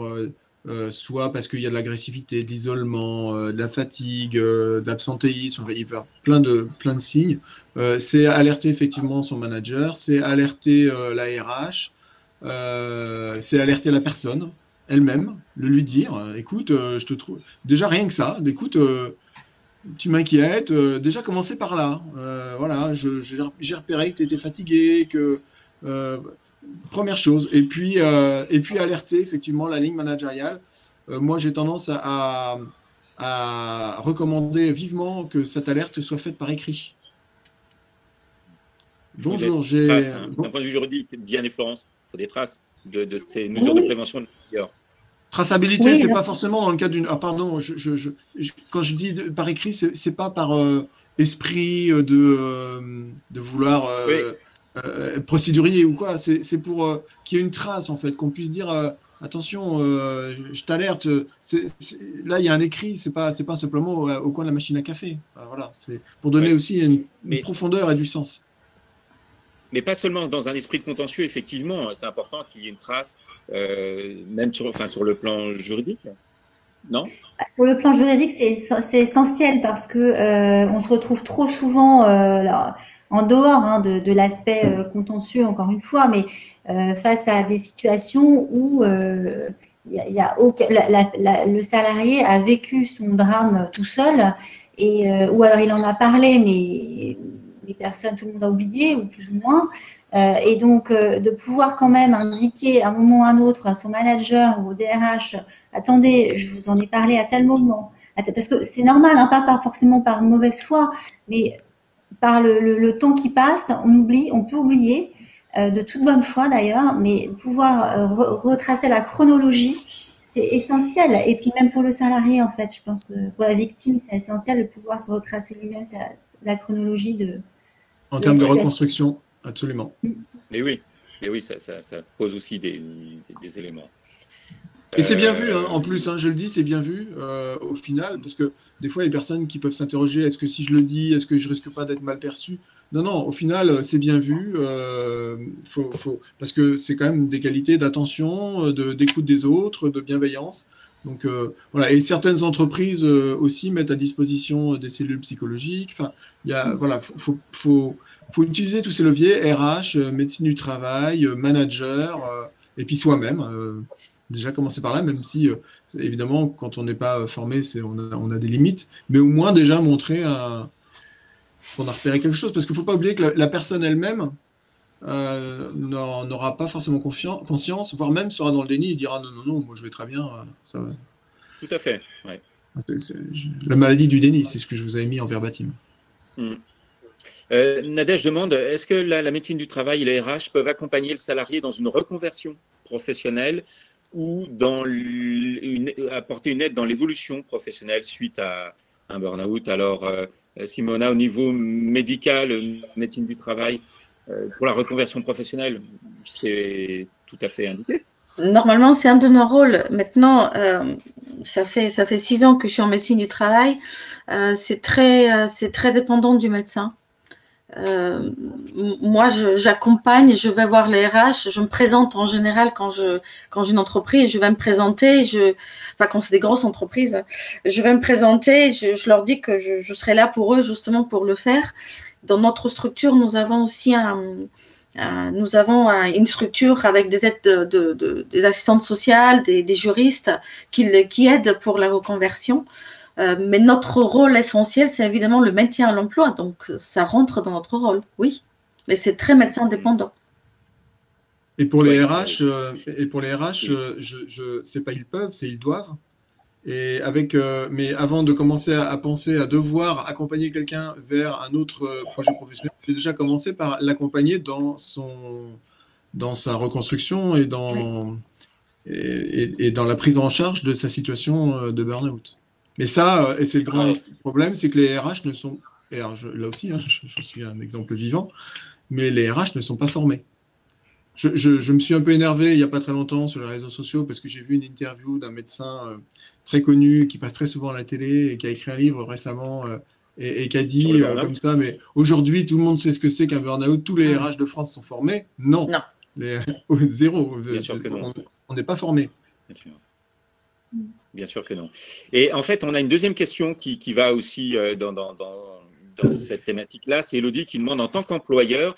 soit parce qu'il y a de l'agressivité, de l'isolement, de la fatigue, de l'absentéisme, il y a plein de signes, c'est alerter effectivement son manager, c'est alerter la RH, c'est alerter la personne elle-même, lui dire, écoute, je te trouve déjà rien que ça, écoute, tu m'inquiètes, déjà commencer par là, voilà, j'ai repéré que tu étais fatigué, que première chose, et puis alerter effectivement la ligne managériale. Moi j'ai tendance à recommander vivement que cette alerte soit faite par écrit. Bonjour, j'ai... D'un point de vue juridique, Diane et Florence, il faut des traces de ces mesures de prévention de l'employeur. Traçabilité, c'est pas forcément dans le cadre d'une... Ah pardon, quand je dis par écrit, c'est pas par esprit de vouloir procédurier ou quoi, c'est pour qu'il y ait une trace en fait, qu'on puisse dire attention, je t'alerte, là il y a un écrit, c'est pas simplement au coin de la machine à café. Voilà, c'est pour donner aussi une profondeur et du sens. Mais pas seulement dans un esprit de contentieux, effectivement, c'est important qu'il y ait une trace, même sur le plan juridique, non? Sur le plan juridique, c'est essentiel parce que on se retrouve trop souvent en dehors de l'aspect contentieux, encore une fois, mais face à des situations où le salarié a vécu son drame tout seul, ou alors il en a parlé, mais les personnes, tout le monde a oublié, ou plus ou moins. Et donc, de pouvoir quand même indiquer à un moment ou à un autre à son manager ou au DRH, attendez, je vous en ai parlé à tel moment, parce que c'est normal, hein, pas forcément par mauvaise foi, mais par le temps qui passe, on peut oublier, de toute bonne foi d'ailleurs, mais pouvoir retracer la chronologie, c'est essentiel. Et puis même pour le salarié, en fait, je pense que pour la victime, c'est essentiel de pouvoir se retracer lui-même la chronologie en termes de reconstruction, absolument. Mais oui, ça pose aussi des éléments. Et c'est bien vu, hein, en plus, hein, je le dis, c'est bien vu au final, parce que des fois, il y a des personnes qui peuvent s'interroger, est-ce que si je le dis, est-ce que je risque pas d'être mal perçu? Non, au final, c'est bien vu, parce que c'est quand même des qualités d'attention, d'écoute des autres, de bienveillance. Donc voilà, et certaines entreprises aussi mettent à disposition des cellules psychologiques. Enfin, voilà, faut utiliser tous ces leviers, RH, médecine du travail, manager, et puis soi-même. Déjà commencer par là, même si évidemment quand on n'est pas formé, on a des limites, mais au moins déjà montrer qu'on a repéré quelque chose, parce qu'il ne faut pas oublier que la personne elle-même n'aura pas forcément conscience, voire même sera dans le déni et dira non, moi je vais très bien, ça va. Tout à fait, ouais. C'est la maladie du déni, c'est ce que je vous avais mis en verbatim. Nadège demande, est-ce que la médecine du travail et les RH peuvent accompagner le salarié dans une reconversion professionnelle ou apporter une aide dans l'évolution professionnelle suite à un burn-out? Alors, Simona, au niveau médical, médecine du travail, pour la reconversion professionnelle, c'est tout à fait indiqué. Normalement, c'est un de nos rôles. Maintenant, ça fait 6 ans que je suis en médecine du travail. C'est très dépendant du médecin. Moi, j'accompagne, je vais voir les RH, je me présente en général quand j'ai une entreprise, je vais me présenter, quand c'est des grosses entreprises, je vais me présenter, je leur dis que je serai là pour eux justement pour le faire. Dans notre structure, nous avons aussi une structure avec des aides des assistantes sociales, des juristes qui aident pour la reconversion. Mais notre rôle essentiel, c'est évidemment le maintien à l'emploi. Donc, ça rentre dans notre rôle, oui. Mais c'est très médecin dépendant. Et pour les RH, c'est pas ils peuvent, c'est ils doivent. Et mais avant de commencer à penser à devoir accompagner quelqu'un vers un autre projet professionnel, c'est déjà commencer par l'accompagner dans sa reconstruction et dans la prise en charge de sa situation de burn-out. Mais ça, et c'est le grand problème, c'est que les RH ne sont, et alors là aussi, hein, je suis un exemple vivant, mais les RH ne sont pas formés. Je me suis un peu énervé il n'y a pas très longtemps sur les réseaux sociaux parce que j'ai vu une interview d'un médecin très connu qui passe très souvent à la télé et qui a écrit un livre récemment et qui a dit comme ça, mais aujourd'hui tout le monde sait ce que c'est qu'un burn-out, tous les RH de France sont formés. Non. Zéro. Bien sûr que non. On n'est pas formés. Bien sûr. Bien sûr que non. Et en fait, on a une deuxième question qui va aussi dans cette thématique-là. C'est Elodie qui demande, en tant qu'employeur,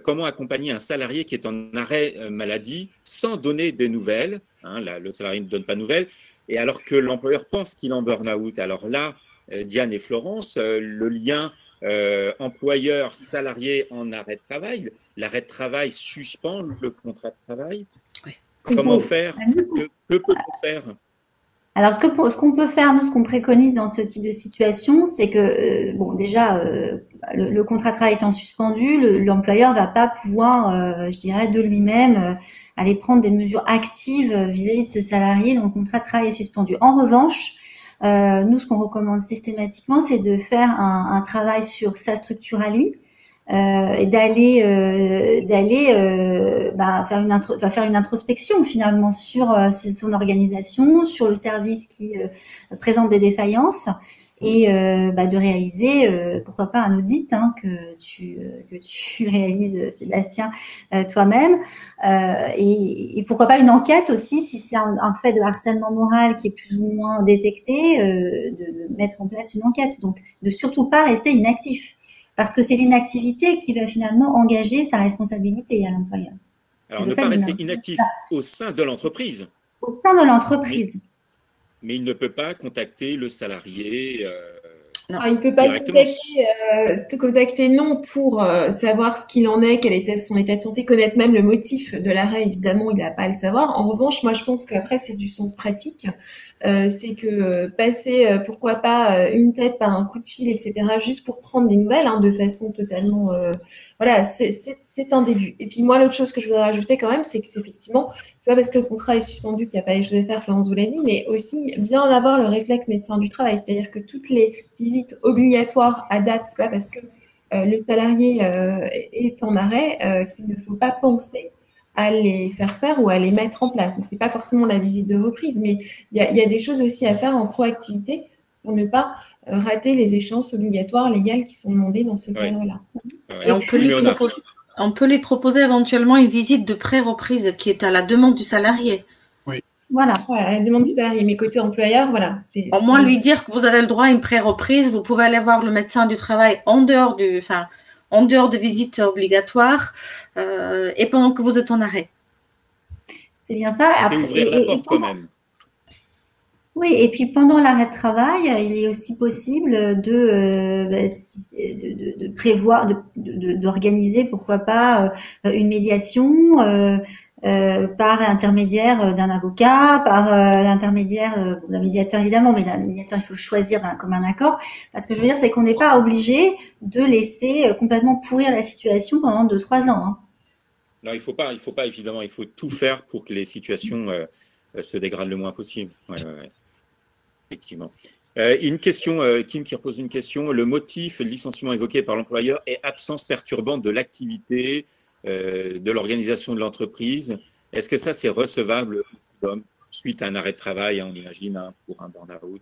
comment accompagner un salarié qui est en arrêt maladie sans donner des nouvelles, hein, le salarié ne donne pas de nouvelles, et alors que l'employeur pense qu'il est en burn-out. Alors là, Diane et Florence, le lien employeur-salarié en arrêt de travail, l'arrêt de travail suspend le contrat de travail. Oui. Comment faire? Que peut-on faire? Alors, ce qu'on peut faire, nous, ce qu'on préconise dans ce type de situation, c'est que, déjà, le contrat de travail étant suspendu, l'employeur va pas pouvoir, je dirais, de lui-même, aller prendre des mesures actives vis-à-vis de ce salarié dont le contrat de travail est suspendu. En revanche, nous, ce qu'on recommande systématiquement, c'est de faire un travail sur sa structure à lui, et d'aller faire une introspection finalement sur son organisation, sur le service qui présente des défaillances, et de réaliser, pourquoi pas un audit que tu réalises, Sébastien, toi-même, et pourquoi pas une enquête aussi, si c'est un fait de harcèlement moral qui est plus ou moins détecté, de mettre en place une enquête. Donc, de surtout pas rester inactif, parce que c'est l'inactivité qui va finalement engager sa responsabilité à l'employeur. Alors, ne pas rester inactif au sein de l'entreprise. Au sein de l'entreprise. Mais il ne peut pas contacter le salarié il ne peut pas te contacter non pour savoir ce qu'il en est, quel était son état de santé, connaître même le motif de l'arrêt, évidemment, il n'a pas à le savoir. En revanche, moi, je pense qu'après, c'est du sens pratique. C'est que passer, pourquoi pas, une tête par un coup de fil, etc., juste pour prendre des nouvelles, de façon totalement... voilà, c'est un début. Et puis moi, l'autre chose que je voudrais rajouter quand même, c'est que c'est effectivement, c'est pas parce que le contrat est suspendu qu'il n'y a pas les choses à faire, Florence vous l'a dit, mais aussi bien avoir le réflexe médecin du travail, c'est-à-dire que toutes les visites obligatoires à date, c'est pas parce que le salarié est en arrêt qu'il ne faut pas penser à les faire ou à les mettre en place. Donc, c'est pas forcément la visite de reprise, mais il y a des choses aussi à faire en proactivité pour ne pas rater les échéances obligatoires légales qui sont demandées dans ce cadre-là. Et on peut lui proposer éventuellement une visite de pré-reprise qui est à la demande du salarié. Oui. Voilà, à la demande du salarié. Mais côté employeur, voilà. Au moins lui dire que vous avez le droit à une pré-reprise, vous pouvez aller voir le médecin du travail en dehors des visites obligatoires et pendant que vous êtes en arrêt. C'est bien ça. C'est ouvrir la porte quand même. Oui, et puis pendant l'arrêt de travail, il est aussi possible de prévoir, d'organiser, pourquoi pas, une médiation par l'intermédiaire d'un avocat, par l'intermédiaire d'un médiateur évidemment, mais d'un médiateur il faut choisir d'un commun accord. Parce que je veux dire, c'est qu'on n'est pas obligé de laisser complètement pourrir la situation pendant 2-3 ans. Non, il faut pas évidemment, il faut tout faire pour que les situations se dégradent le moins possible. Ouais. Effectivement. Une question, Kim qui repose une question. Le motif de licenciement évoqué par l'employeur est absence perturbante de l'activité, de l'organisation de l'entreprise. Est-ce que ça, c'est recevable suite à un arrêt de travail, on imagine, pour un burn-out?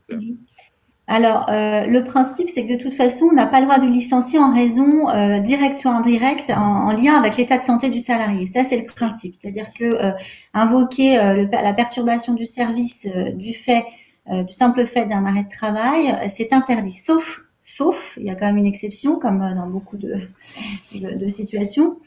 Alors, le principe, c'est que de toute façon, on n'a pas le droit de licencier en raison directe ou indirecte en lien avec l'état de santé du salarié. Ça, c'est le principe. C'est-à-dire que invoquer la perturbation du service du simple fait d'un arrêt de travail, c'est interdit. Sauf, il y a quand même une exception, comme dans beaucoup de situations.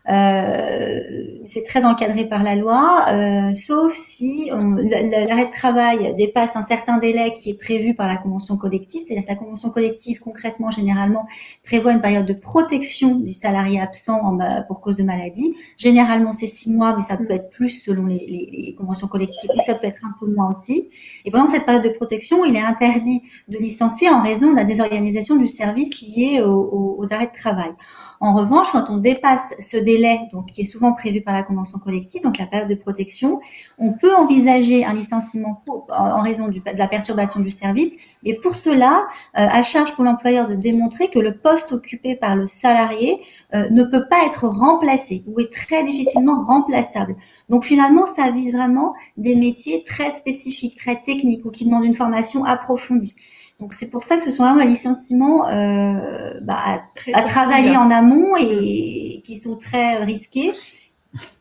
C'est très encadré par la loi, sauf si l'arrêt de travail dépasse un certain délai qui est prévu par la convention collective. C'est-à-dire que la convention collective, concrètement, généralement, prévoit une période de protection du salarié absent pour cause de maladie. Généralement, c'est 6 mois, mais ça peut être plus selon les conventions collectives, ou ça peut être un peu moins aussi. Et pendant cette période de protection, il est interdit de licencier en raison de la désorganisation du service lié aux arrêts de travail. En revanche, quand on dépasse ce délai, donc qui est souvent prévu par la convention collective, donc la période de protection, on peut envisager un licenciement en raison de la perturbation du service. Mais pour cela, à charge pour l'employeur de démontrer que le poste occupé par le salarié ne peut pas être remplacé ou est très difficilement remplaçable. Donc finalement, ça vise vraiment des métiers très spécifiques, très techniques ou qui demandent une formation approfondie. Donc c'est pour ça que ce sont vraiment un licenciement à travailler en amont et qui sont très risqués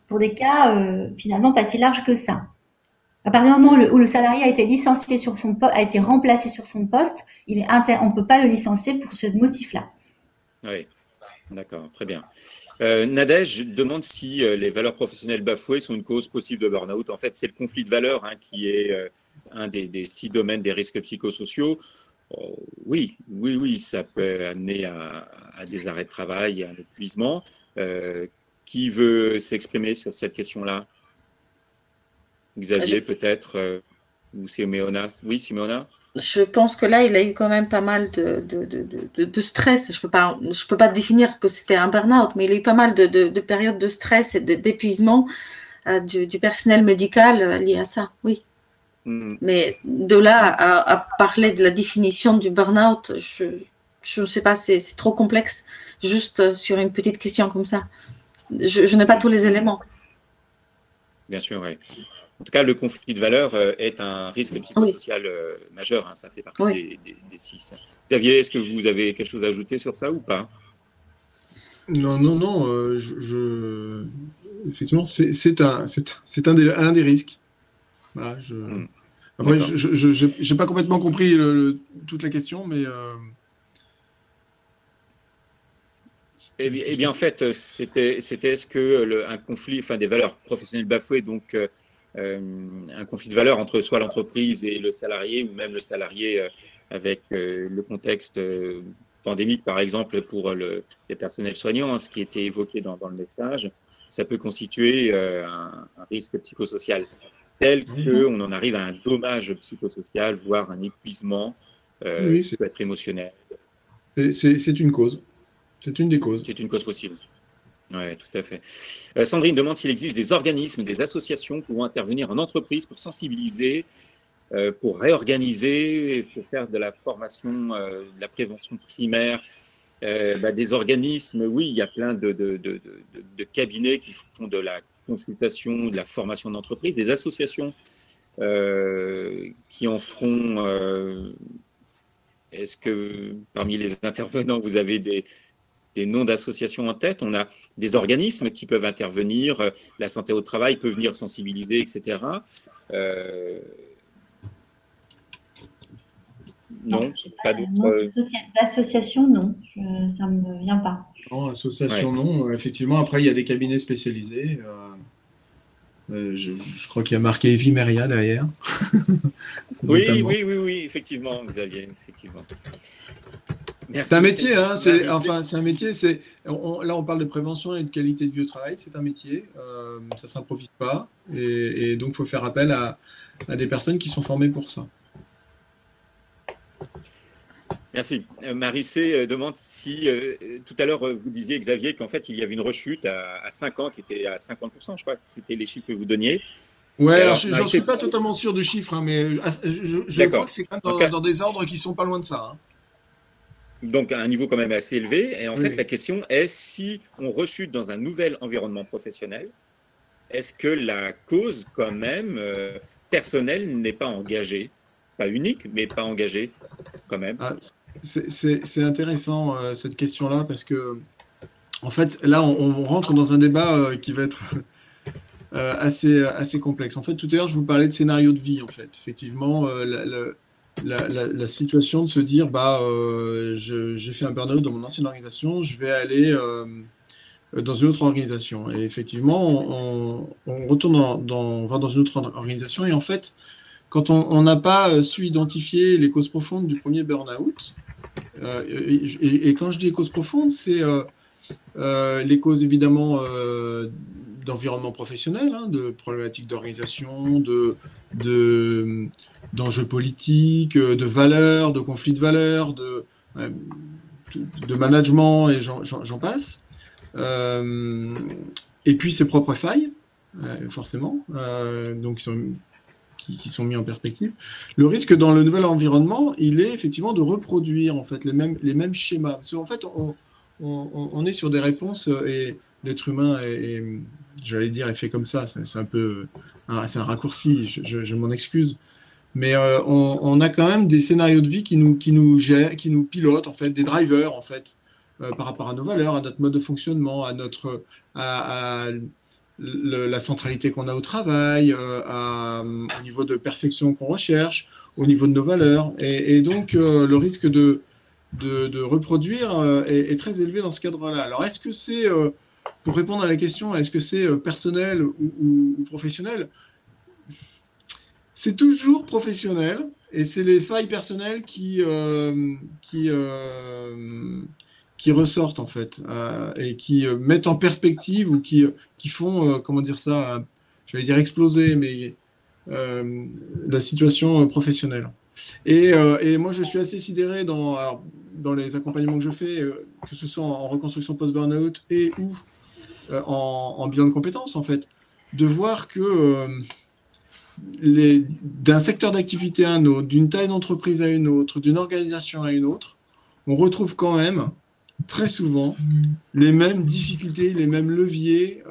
pour des cas finalement pas si larges que ça. À partir du moment où le salarié a été licencié sur son poste, a été remplacé sur son poste, on peut pas le licencier pour ce motif-là. Oui, d'accord, très bien. Nadège demande si les valeurs professionnelles bafouées sont une cause possible de burn-out. En fait, c'est le conflit de valeurs qui est un des 6 domaines des risques psychosociaux. Oui, ça peut amener à des arrêts de travail, à un épuisement. Qui veut s'exprimer sur cette question-là? Xavier, peut-être, ou Siméona? Oui, Siméona? Je pense que là, il a eu quand même pas mal de stress. Je peux pas définir que c'était un burn-out, mais il a eu pas mal de périodes de stress et d'épuisement du personnel médical lié à ça, oui. Mais de là à parler de la définition du burn-out, je ne sais pas, c'est trop complexe, juste sur une petite question comme ça. Je n'ai pas tous les éléments. Bien sûr, oui. En tout cas, le conflit de valeurs est un risque psychosocial majeur. Hein, ça fait partie des 6. Xavier, est-ce que vous avez quelque chose à ajouter sur ça ou pas? Non. Effectivement, c'est un des risques. Voilà, après, je n'ai pas complètement compris toute la question, mais... Eh bien, en fait, c'était est-ce que un conflit, enfin des valeurs professionnelles bafouées, donc un conflit de valeurs entre soit l'entreprise et le salarié, ou même le salarié avec le contexte pandémique, par exemple, pour les personnels soignants, hein, ce qui était évoqué dans le message, ça peut constituer un risque psychosocial tel qu'on en arrive à un dommage psychosocial, voire un épuisement qui peut être émotionnel. C'est une cause. C'est une des causes. C'est une cause possible. Oui, tout à fait. Sandrine demande s'il existe des organismes, des associations pouvant intervenir en entreprise pour sensibiliser, pour réorganiser, pour faire de la formation, de la prévention primaire. Des organismes, oui, il y a plein de cabinets qui font de la consultation, de la formation d'entreprise, des associations qui en feront. Est-ce que parmi les intervenants, vous avez des noms d'associations en tête? On a des organismes qui peuvent intervenir, la santé au travail peut venir sensibiliser, etc. Non, pas d'autres. D'association, non, ça ne me vient pas. Non, association, non. Effectivement, après, il y a des cabinets spécialisés. Je crois qu'il y a marqué Evimeria derrière. Oui, effectivement, Xavier, effectivement. C'est un métier, hein, c'est un métier. Là, on parle de prévention et de qualité de vie au travail, c'est un métier. Ça ne s'improvise pas. Et donc, il faut faire appel à des personnes qui sont formées pour ça. Merci. Marie-C demande si, tout à l'heure, vous disiez, Xavier, qu'en fait, il y avait une rechute à 5 ans qui était à 50%, je crois que c'était les chiffres que vous donniez. Ouais, alors je n'en suis pas totalement sûr du chiffre, hein, mais je crois que c'est quand même dans des ordres qui ne sont pas loin de ça. Hein. Donc, à un niveau quand même assez élevé. Et en fait, la question est, si on rechute dans un nouvel environnement professionnel, est-ce que la cause, quand même, personnelle, n'est pas engagée? Pas unique, mais pas engagée, quand même. C'est intéressant, cette question-là, parce que, en fait, là, on rentre dans un débat qui va être assez complexe. En fait, tout à l'heure, je vous parlais de scénario de vie, en fait. Effectivement, la situation de se dire, j'ai fait un burn-out dans mon ancienne organisation, je vais aller dans une autre organisation. Et effectivement, on retourne on va dans une autre organisation, et en fait, quand on n'a pas su identifier les causes profondes du premier burn-out, et quand je dis causes profondes, c'est les causes évidemment d'environnement professionnel, hein, de problématiques d'organisation, d'enjeux politiques, de valeurs, de conflits de valeurs, de management, et j'en passe. Et puis ses propres failles, forcément, donc qui sont mis en perspective. Le risque dans le nouvel environnement, il est effectivement de reproduire en fait les mêmes schémas. Parce qu'en fait, on est sur des réponses, et l'être humain j'allais dire, est fait comme ça. C'est un peu, c'est un raccourci. Je m'en excuse. Mais on a quand même des scénarios de vie qui nous gèrent, qui nous pilotent en fait, des drivers en fait, par rapport à nos valeurs, à notre mode de fonctionnement, à la centralité qu'on a au travail, au niveau de perfection qu'on recherche, au niveau de nos valeurs. Et donc, le risque de reproduire est très élevé dans ce cadre-là. Alors, est-ce que c'est, pour répondre à la question, est-ce que c'est personnel ou professionnel? C'est toujours professionnel, et c'est les failles personnelles qui ressortent en fait, et qui mettent en perspective, ou qui font, comment dire ça, j'allais dire exploser, mais la situation professionnelle. Et moi, je suis assez sidéré dans les accompagnements que je fais, que ce soit en reconstruction post-burnout et ou en bilan de compétences, en fait, de voir que d'un secteur d'activité à un autre, d'une taille d'entreprise à une autre, d'une organisation à une autre, on retrouve quand même très souvent les mêmes difficultés, les mêmes leviers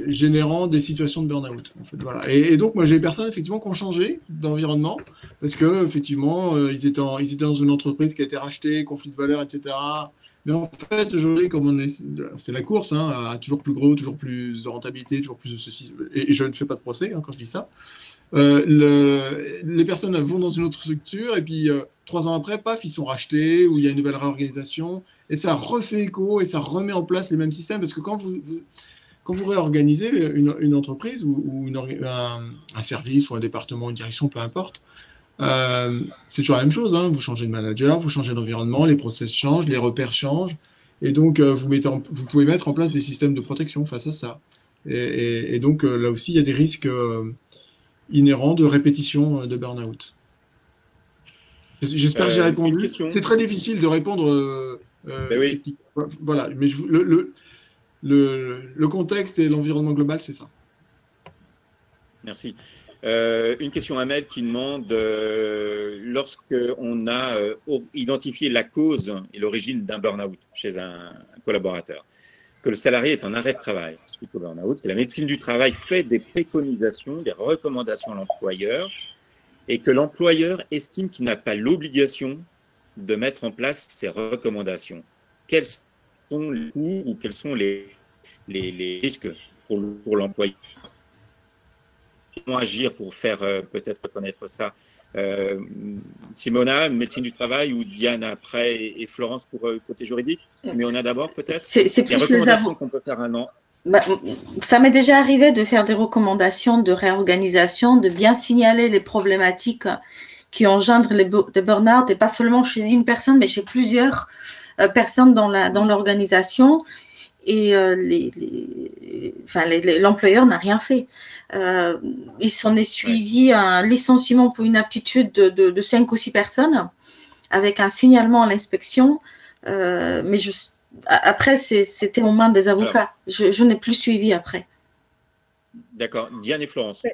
générant des situations de burn-out. En fait, voilà. Et donc, moi, j'ai des personnes effectivement qui ont changé d'environnement parce que effectivement, ils étaient dans une entreprise qui a été rachetée, conflit de valeurs, etc. Mais en fait, aujourd'hui, comme c'est la course, hein, à toujours plus gros, toujours plus de rentabilité, toujours plus de ceci. Et je ne fais pas de procès quand je dis ça. Les personnes vont dans une autre structure et puis 3 ans après, paf, ils sont rachetés ou il y a une nouvelle réorganisation et ça refait écho et ça remet en place les mêmes systèmes parce que quand vous réorganisez une entreprise ou un service ou un département, une direction, peu importe, c'est toujours la même chose. Hein. Vous changez de manager, vous changez d'environnement, les process changent, les repères changent et donc vous pouvez mettre en place des systèmes de protection face à ça. Et donc là aussi, il y a des risques inhérents de répétition de burn-out. J'espère que j'ai répondu. C'est très difficile de répondre oui. Voilà, mais le contexte et l'environnement global, c'est ça. Merci. Une question à Ahmed qui demande, lorsqu'on a identifié la cause et l'origine d'un burn-out chez un collaborateur, que le salarié est en arrêt de travail suite au burn-out, que la médecine du travail fait des préconisations, des recommandations à l'employeur et que l'employeur estime qu'il n'a pas l'obligation de mettre en place ces recommandations. Quels sont les coûts ou quels sont les risques pour l'employeur? Comment agir pour faire peut-être reconnaître ça? Simona, médecine du travail, ou Diane après et Florence pour côté juridique? Simona d'abord peut-être? C'est plus les recommandations qu'on peut faire un an. Ça m'est déjà arrivé de faire des recommandations de réorganisation, de bien signaler les problématiques qui engendrent les burn-out, et pas seulement chez une personne, mais chez plusieurs personnes dans l'organisation. Et l'employeur n'a rien fait. Il s'en est suivi un licenciement pour une aptitude de 5 ou 6 personnes avec un signalement à l'inspection. Mais après, c'était aux mains des avocats. Alors, je n'ai plus suivi après. D'accord. Diane et Florence.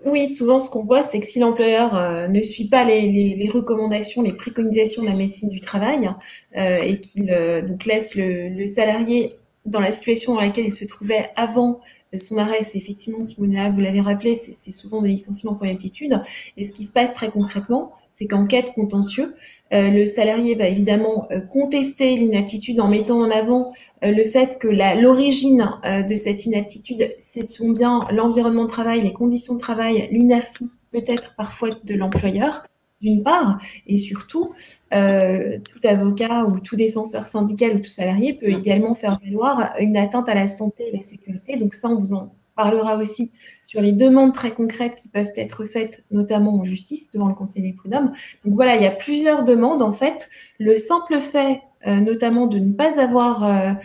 Oui, souvent, ce qu'on voit, c'est que si l'employeur ne suit pas les recommandations, les préconisations de la médecine du travail et qu'il donc laisse le salarié dans la situation dans laquelle il se trouvait avant son arrêt, c'est effectivement, Simona, vous l'avez rappelé, c'est souvent des licenciements pour inaptitude. Et ce qui se passe très concrètement, c'est qu'en cas de contentieux, le salarié va évidemment contester l'inaptitude en mettant en avant le fait que l'origine de cette inaptitude, c'est bien l'environnement de travail, les conditions de travail, l'inertie peut-être parfois de l'employeur, d'une part, et surtout, tout avocat ou tout défenseur syndical ou tout salarié peut également faire valoir une atteinte à la santé et la sécurité. Donc ça, on vous en parlera aussi sur les demandes très concrètes qui peuvent être faites, notamment en justice, devant le Conseil des prud'hommes. Donc voilà, il y a plusieurs demandes. En fait, le simple fait notamment de ne pas avoir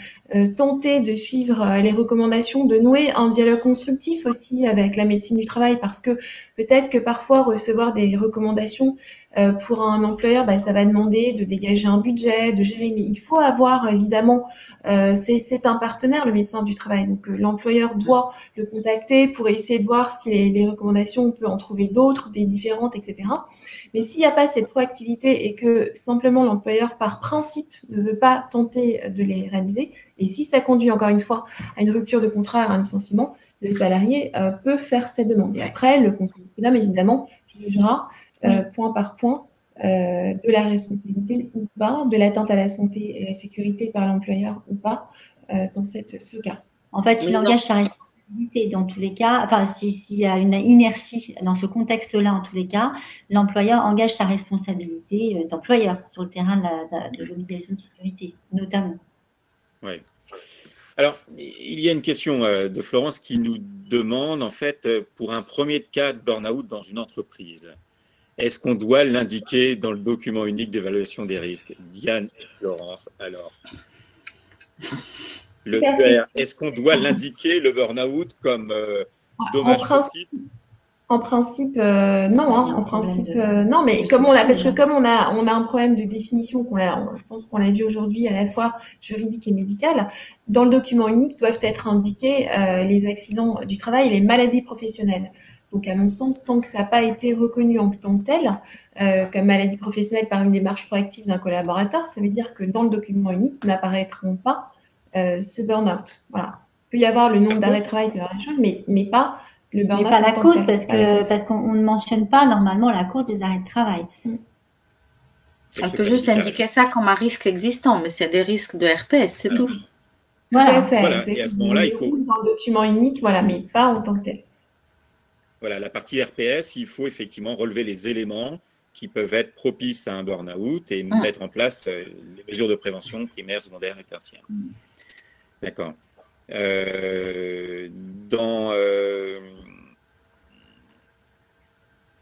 tenté de suivre les recommandations, de nouer un dialogue constructif aussi avec la médecine du travail, parce que peut-être que parfois recevoir des recommandations pour un employeur, ça va demander de dégager un budget, de gérer, mais il faut avoir évidemment, c'est un partenaire, le médecin du travail, donc l'employeur doit le contacter pour essayer de voir si les recommandations, on peut en trouver d'autres, des différentes, etc. Mais s'il n'y a pas cette proactivité et que simplement l'employeur, par principe, ne veut pas tenter de les réaliser, et si ça conduit encore une fois à une rupture de contrat, à un licenciement, le salarié peut faire cette demande. Et après, le conseil de prud'homme, évidemment, jugera point par point de la responsabilité ou pas, de l'atteinte à la santé et la sécurité par l'employeur ou pas dans ce cas. En fait, il engage sa responsabilité dans tous les cas. Enfin, s'il y a une inertie dans ce contexte-là, en tous les cas, l'employeur engage sa responsabilité d'employeur sur le terrain de l'obligation de sécurité, notamment. Oui. Alors, il y a une question de Florence qui nous demande, en fait, pour un premier cas de burn-out dans une entreprise, est-ce qu'on doit l'indiquer dans le document unique d'évaluation des risques? Diane et Florence, alors. Est-ce qu'on doit l'indiquer, le burn-out, comme dommage possible? En principe, non. Hein, en principe, non. Mais parce que comme on a un problème de définition je pense qu'on l'a vu aujourd'hui à la fois juridique et médical, dans le document unique doivent être indiqués les accidents du travail et les maladies professionnelles. Donc, à mon sens, tant que ça n'a pas été reconnu en tant que tel, comme maladie professionnelle par une démarche proactive d'un collaborateur, ça veut dire que dans le document unique n'apparaîtront pas ce burn-out. Voilà. peut y avoir le nombre d'arrêts de travail, il peut y avoir des choses, mais pas le burn-out. Mais pas la cause, parce qu'on ne mentionne pas normalement la cause des arrêts de travail. Elle peut juste indiquer ça comme un risque existant, mais c'est des risques de RPS, c'est tout. Voilà. Voilà. Et à ce moment-là, il faut… Dans le document unique, voilà, mais pas en tant que tel. Voilà, la partie RPS, il faut effectivement relever les éléments qui peuvent être propices à un burn-out et mettre en place les mesures de prévention primaires, secondaires et tertiaires. D'accord.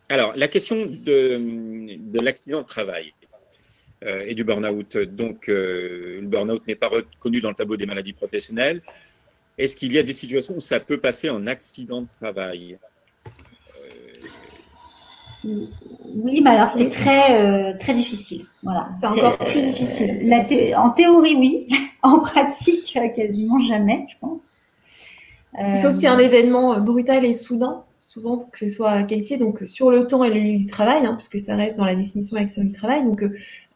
Alors, la question de l'accident de travail et du burn-out. Donc, le burn-out n'est pas reconnu dans le tableau des maladies professionnelles. Est-ce qu'il y a des situations où ça peut passer en accident de travail? Oui, mais alors c'est très difficile. Voilà. C'est encore plus difficile. En théorie, oui. En pratique, quasiment jamais, je pense. Il faut qu'il y ait un événement brutal et soudain, souvent pour que ce soit qualifié, donc sur le temps et le lieu du travail, puisque ça reste dans la définition accident du travail. Donc,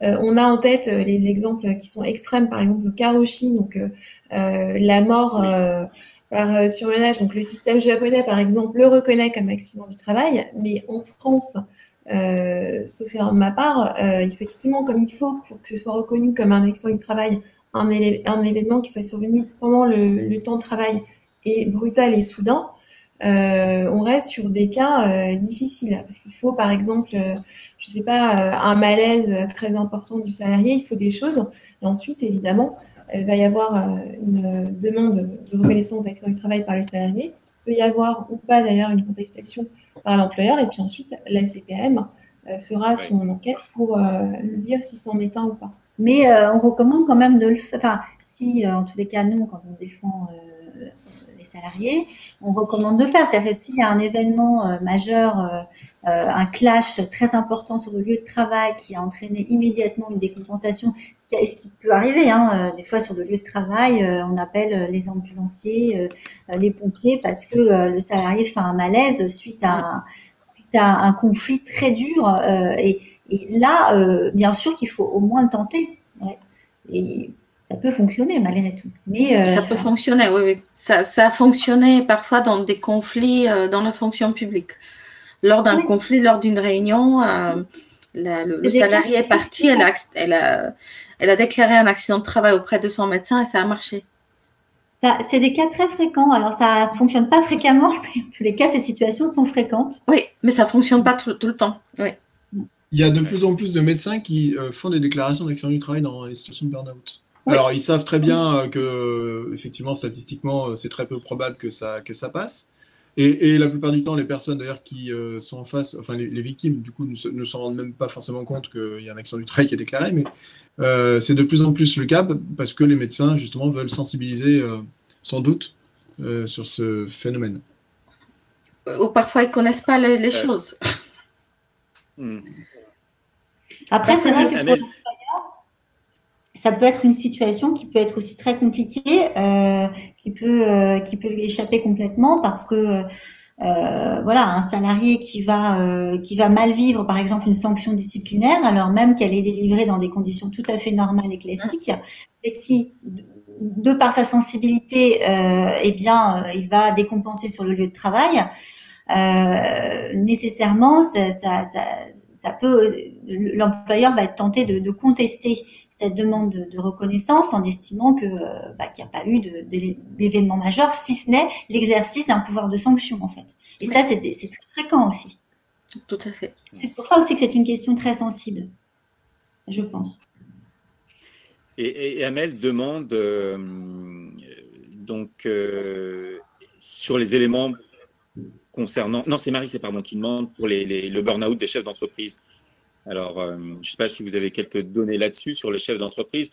on a en tête les exemples qui sont extrêmes, par exemple le karoshi, donc la mort par surmenage. Donc, le système japonais, par exemple, le reconnaît comme accident du travail, mais en France, sauf erreur de ma part, il faut effectivement, comme il faut, pour que ce soit reconnu comme un accident du travail, un événement qui soit survenu pendant le temps de travail et brutal et soudain, on reste sur des cas difficiles. Parce qu'il faut, par exemple, je sais pas, un malaise très important du salarié, il faut des choses. Et ensuite, évidemment, il va y avoir une demande de reconnaissance d'accident du travail par le salarié. Il peut y avoir ou pas d'ailleurs une contestation par l'employeur. Et puis ensuite, la CPM fera son enquête pour dire si c'en est un ou pas. Mais on recommande quand même de le faire. Enfin, si, en tous les cas, nous, quand on défend les salariés, on recommande de le faire. C'est-à-dire que s'il y a un événement majeur, un clash très important sur le lieu de travail qui a entraîné immédiatement une décompensation, ce qui peut arriver, des fois sur le lieu de travail, on appelle les ambulanciers, les pompiers, parce que le salarié fait un malaise suite à un conflit très dur. Et là, bien sûr qu'il faut au moins le tenter. Ouais. Et ça peut fonctionner malgré tout. Mais ça peut fonctionner, oui. Ça a fonctionné parfois dans des conflits dans la fonction publique. Lors d'un conflit, lors d'une réunion, le salarié est parti, elle a déclaré un accident de travail auprès de son médecin et ça a marché. C'est des cas très fréquents. Alors, ça ne fonctionne pas fréquemment, mais en tous les cas, ces situations sont fréquentes. Oui, mais ça ne fonctionne pas tout le temps. Oui. Il y a de plus en plus de médecins qui font des déclarations d'accident du travail dans les situations de burn-out. Oui. Alors, ils savent très bien que, effectivement, statistiquement, c'est très peu probable que ça passe. Et la plupart du temps, les personnes d'ailleurs qui sont en face, enfin les victimes, du coup, ne s'en rendent même pas forcément compte qu'il y a un accident du travail qui est déclaré, mais c'est de plus en plus le cas parce que les médecins, justement, veulent sensibiliser, sans doute, sur ce phénomène. Ou parfois, ils ne connaissent pas les choses. Après, c'est vrai que pour l'employeur, ça peut être une situation qui peut être aussi très compliquée, qui peut lui échapper complètement parce que voilà, un salarié qui va mal vivre, par exemple, une sanction disciplinaire, alors même qu'elle est délivrée dans des conditions tout à fait normales et classiques, et qui, de par sa sensibilité, eh bien, il va décompenser sur le lieu de travail. Nécessairement, ça peut, l'employeur va être tenté de contester cette demande de reconnaissance en estimant que qu'il n'y a pas eu d'événement majeur, si ce n'est l'exercice d'un pouvoir de sanction en fait. Et ça, c'est très fréquent aussi. Tout à fait. C'est pour ça aussi que c'est une question très sensible, je pense. Et Amel demande sur les éléments concernant… Non, c'est Marie, qui demande pour le burn-out des chefs d'entreprise. Alors, je ne sais pas si vous avez quelques données là-dessus, sur les chefs d'entreprise.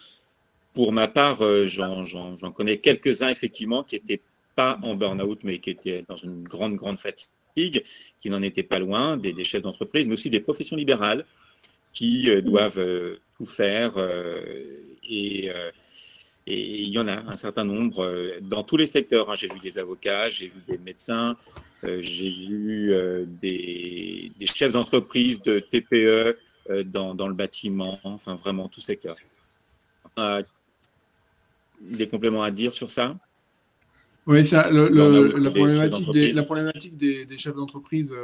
Pour ma part, j'en connais quelques-uns, effectivement, qui n'étaient pas en burn-out, mais qui étaient dans une grande fatigue, qui n'en étaient pas loin, des chefs d'entreprise, mais aussi des professions libérales qui doivent tout faire. Et il y en a un certain nombre dans tous les secteurs. J'ai vu des avocats, j'ai vu des médecins, j'ai vu des chefs d'entreprise de TPE dans le bâtiment, enfin vraiment tout secteur. Des compléments à dire sur ça? Oui, ça, la problématique des chefs d'entreprise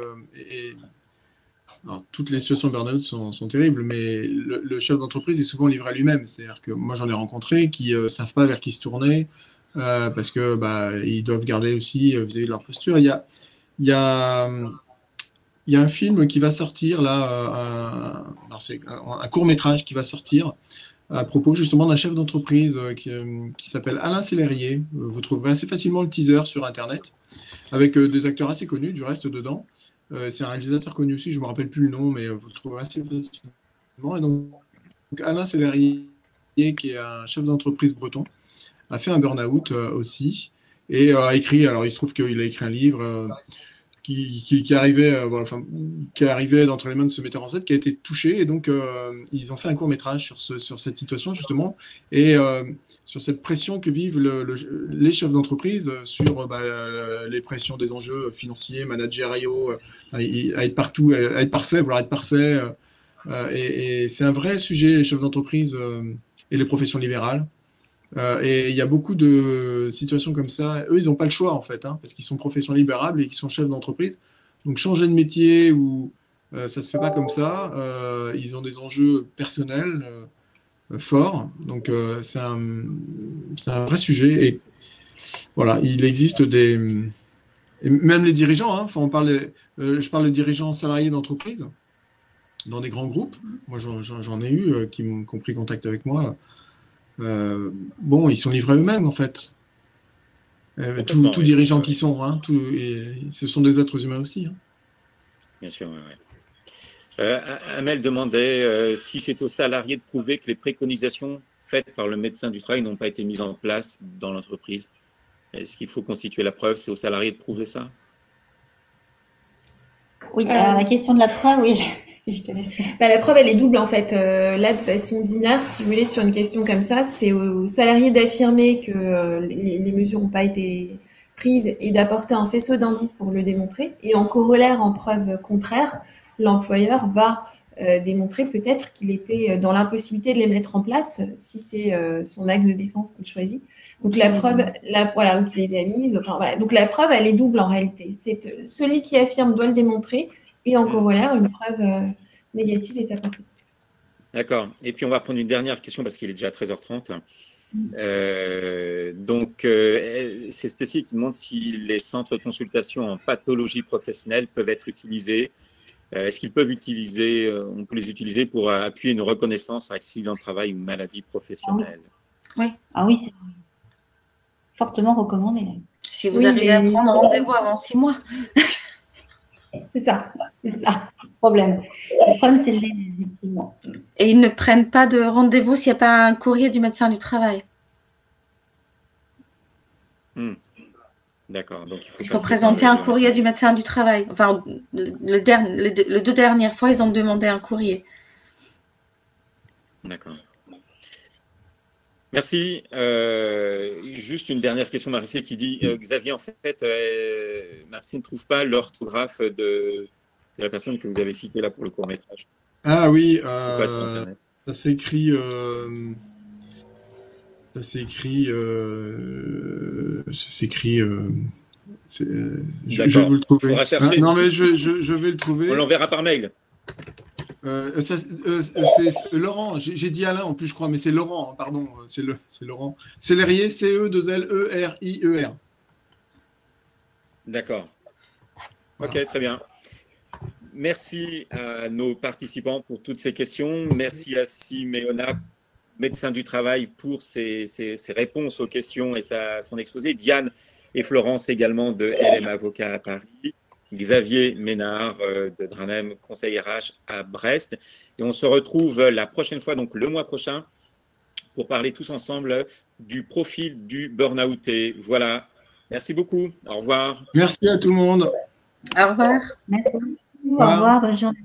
alors, toutes les situations de burn-out sont terribles, mais le chef d'entreprise est souvent livré à lui-même. C'est-à-dire que moi, j'en ai rencontré qui ne savent pas vers qui se tourner parce que ils doivent garder aussi vis-à-vis de leur posture. Il y a un film qui va sortir, là, c'est un court-métrage qui va sortir à propos justement d'un chef d'entreprise qui s'appelle Alain Sellerier. Vous trouverez assez facilement le teaser sur Internet, avec des acteurs assez connus du reste dedans. C'est un réalisateur connu aussi, je ne me rappelle plus le nom, mais vous le trouverez assez facilement. Et donc Alain Sellerier, qui est un chef d'entreprise breton, a fait un burn-out aussi, et a écrit, alors il se trouve qu'il a écrit un livre qui arrivait d'entre les mains de ce metteur en scène, qui a été touché, et donc ils ont fait un court-métrage sur cette situation justement, et sur cette pression que vivent les chefs d'entreprise sur les pressions des enjeux financiers, managériaux, à être partout, à être parfait, vouloir être parfait, et c'est un vrai sujet, les chefs d'entreprise et les professions libérales. Et il y a beaucoup de situations comme ça. Eux, ils n'ont pas le choix, en fait, parce qu'ils sont professions libérables et qu'ils sont chefs d'entreprise. Donc, changer de métier, ça ne se fait pas comme ça. Ils ont des enjeux personnels forts. Donc, c'est un vrai sujet. Et voilà, il existe et même les dirigeants, je parle de dirigeants salariés d'entreprise dans des grands groupes. Moi, j'en ai eu qui ont pris contact avec moi. Ils sont livrés eux-mêmes, en fait. Tous dirigeants qui sont, ce sont des êtres humains aussi. Bien sûr, oui. Amel demandait si c'est aux salariés de prouver que les préconisations faites par le médecin du travail n'ont pas été mises en place dans l'entreprise. Est-ce qu'il faut constituer la preuve? C'est aux salariés de prouver ça? Oui, alors la question de la preuve, oui. Je te laisse. La preuve, elle est double en fait. Là, de façon binaire, si vous voulez, sur une question comme ça, c'est aux salariés d'affirmer que les mesures n'ont pas été prises et d'apporter un faisceau d'indices pour le démontrer. Et en corollaire, en preuve contraire, l'employeur va démontrer peut-être qu'il était dans l'impossibilité de les mettre en place si c'est son axe de défense qu'il choisit. Donc la preuve, ou qu'il les a mises. Enfin, voilà. Donc la preuve, elle est double en réalité. C'est celui qui affirme doit le démontrer. Et en corollaire, une preuve négative est apportée. D'accord. Et puis, on va prendre une dernière question parce qu'il est déjà 13h30. C'est Stécie qui demande si les centres de consultation en pathologie professionnelle peuvent être utilisés. Est-ce qu'ils peuvent on peut les utiliser pour appuyer une reconnaissance à accident de travail ou maladie professionnelle? Oui, c'est fortement recommandé. Si vous arrivez à prendre rendez-vous avant 6 mois. C'est ça. Le problème. Le problème, c'est le délai, effectivement. Et ils ne prennent pas de rendez-vous s'il n'y a pas un courrier du médecin du travail. D'accord. Donc, il faut présenter un courrier du médecin du travail. Enfin, les 2 dernières fois, ils ont demandé un courrier. D'accord. Merci. Juste une dernière question, Marcie, qui dit Xavier, en fait, Marcie ne trouve pas l'orthographe de la personne que vous avez citée là pour le court-métrage. Ah oui, ça s'écrit. Je vais vous le trouver. Il faudra chercher. Non, mais je vais le trouver. On l'enverra par mail. C'est Laurent, j'ai dit Alain en plus je crois, mais c'est Laurent, pardon, c'est Laurent. Sellerier, C-E-2-L-E-R-I-E-R. D'accord. Ok, très bien. Merci à nos participants pour toutes ces questions. Merci à Siméona, médecin du travail, pour ses réponses aux questions et son exposé. Diane et Florence également de LM Avocat à Paris. Xavier Ménard de Dranem, conseil RH à Brest. Et on se retrouve la prochaine fois, donc le mois prochain, pour parler tous ensemble du profil du burn-outé. Voilà. Merci beaucoup. Au revoir. Merci à tout le monde. Au revoir. Merci. Au revoir. Bonne journée.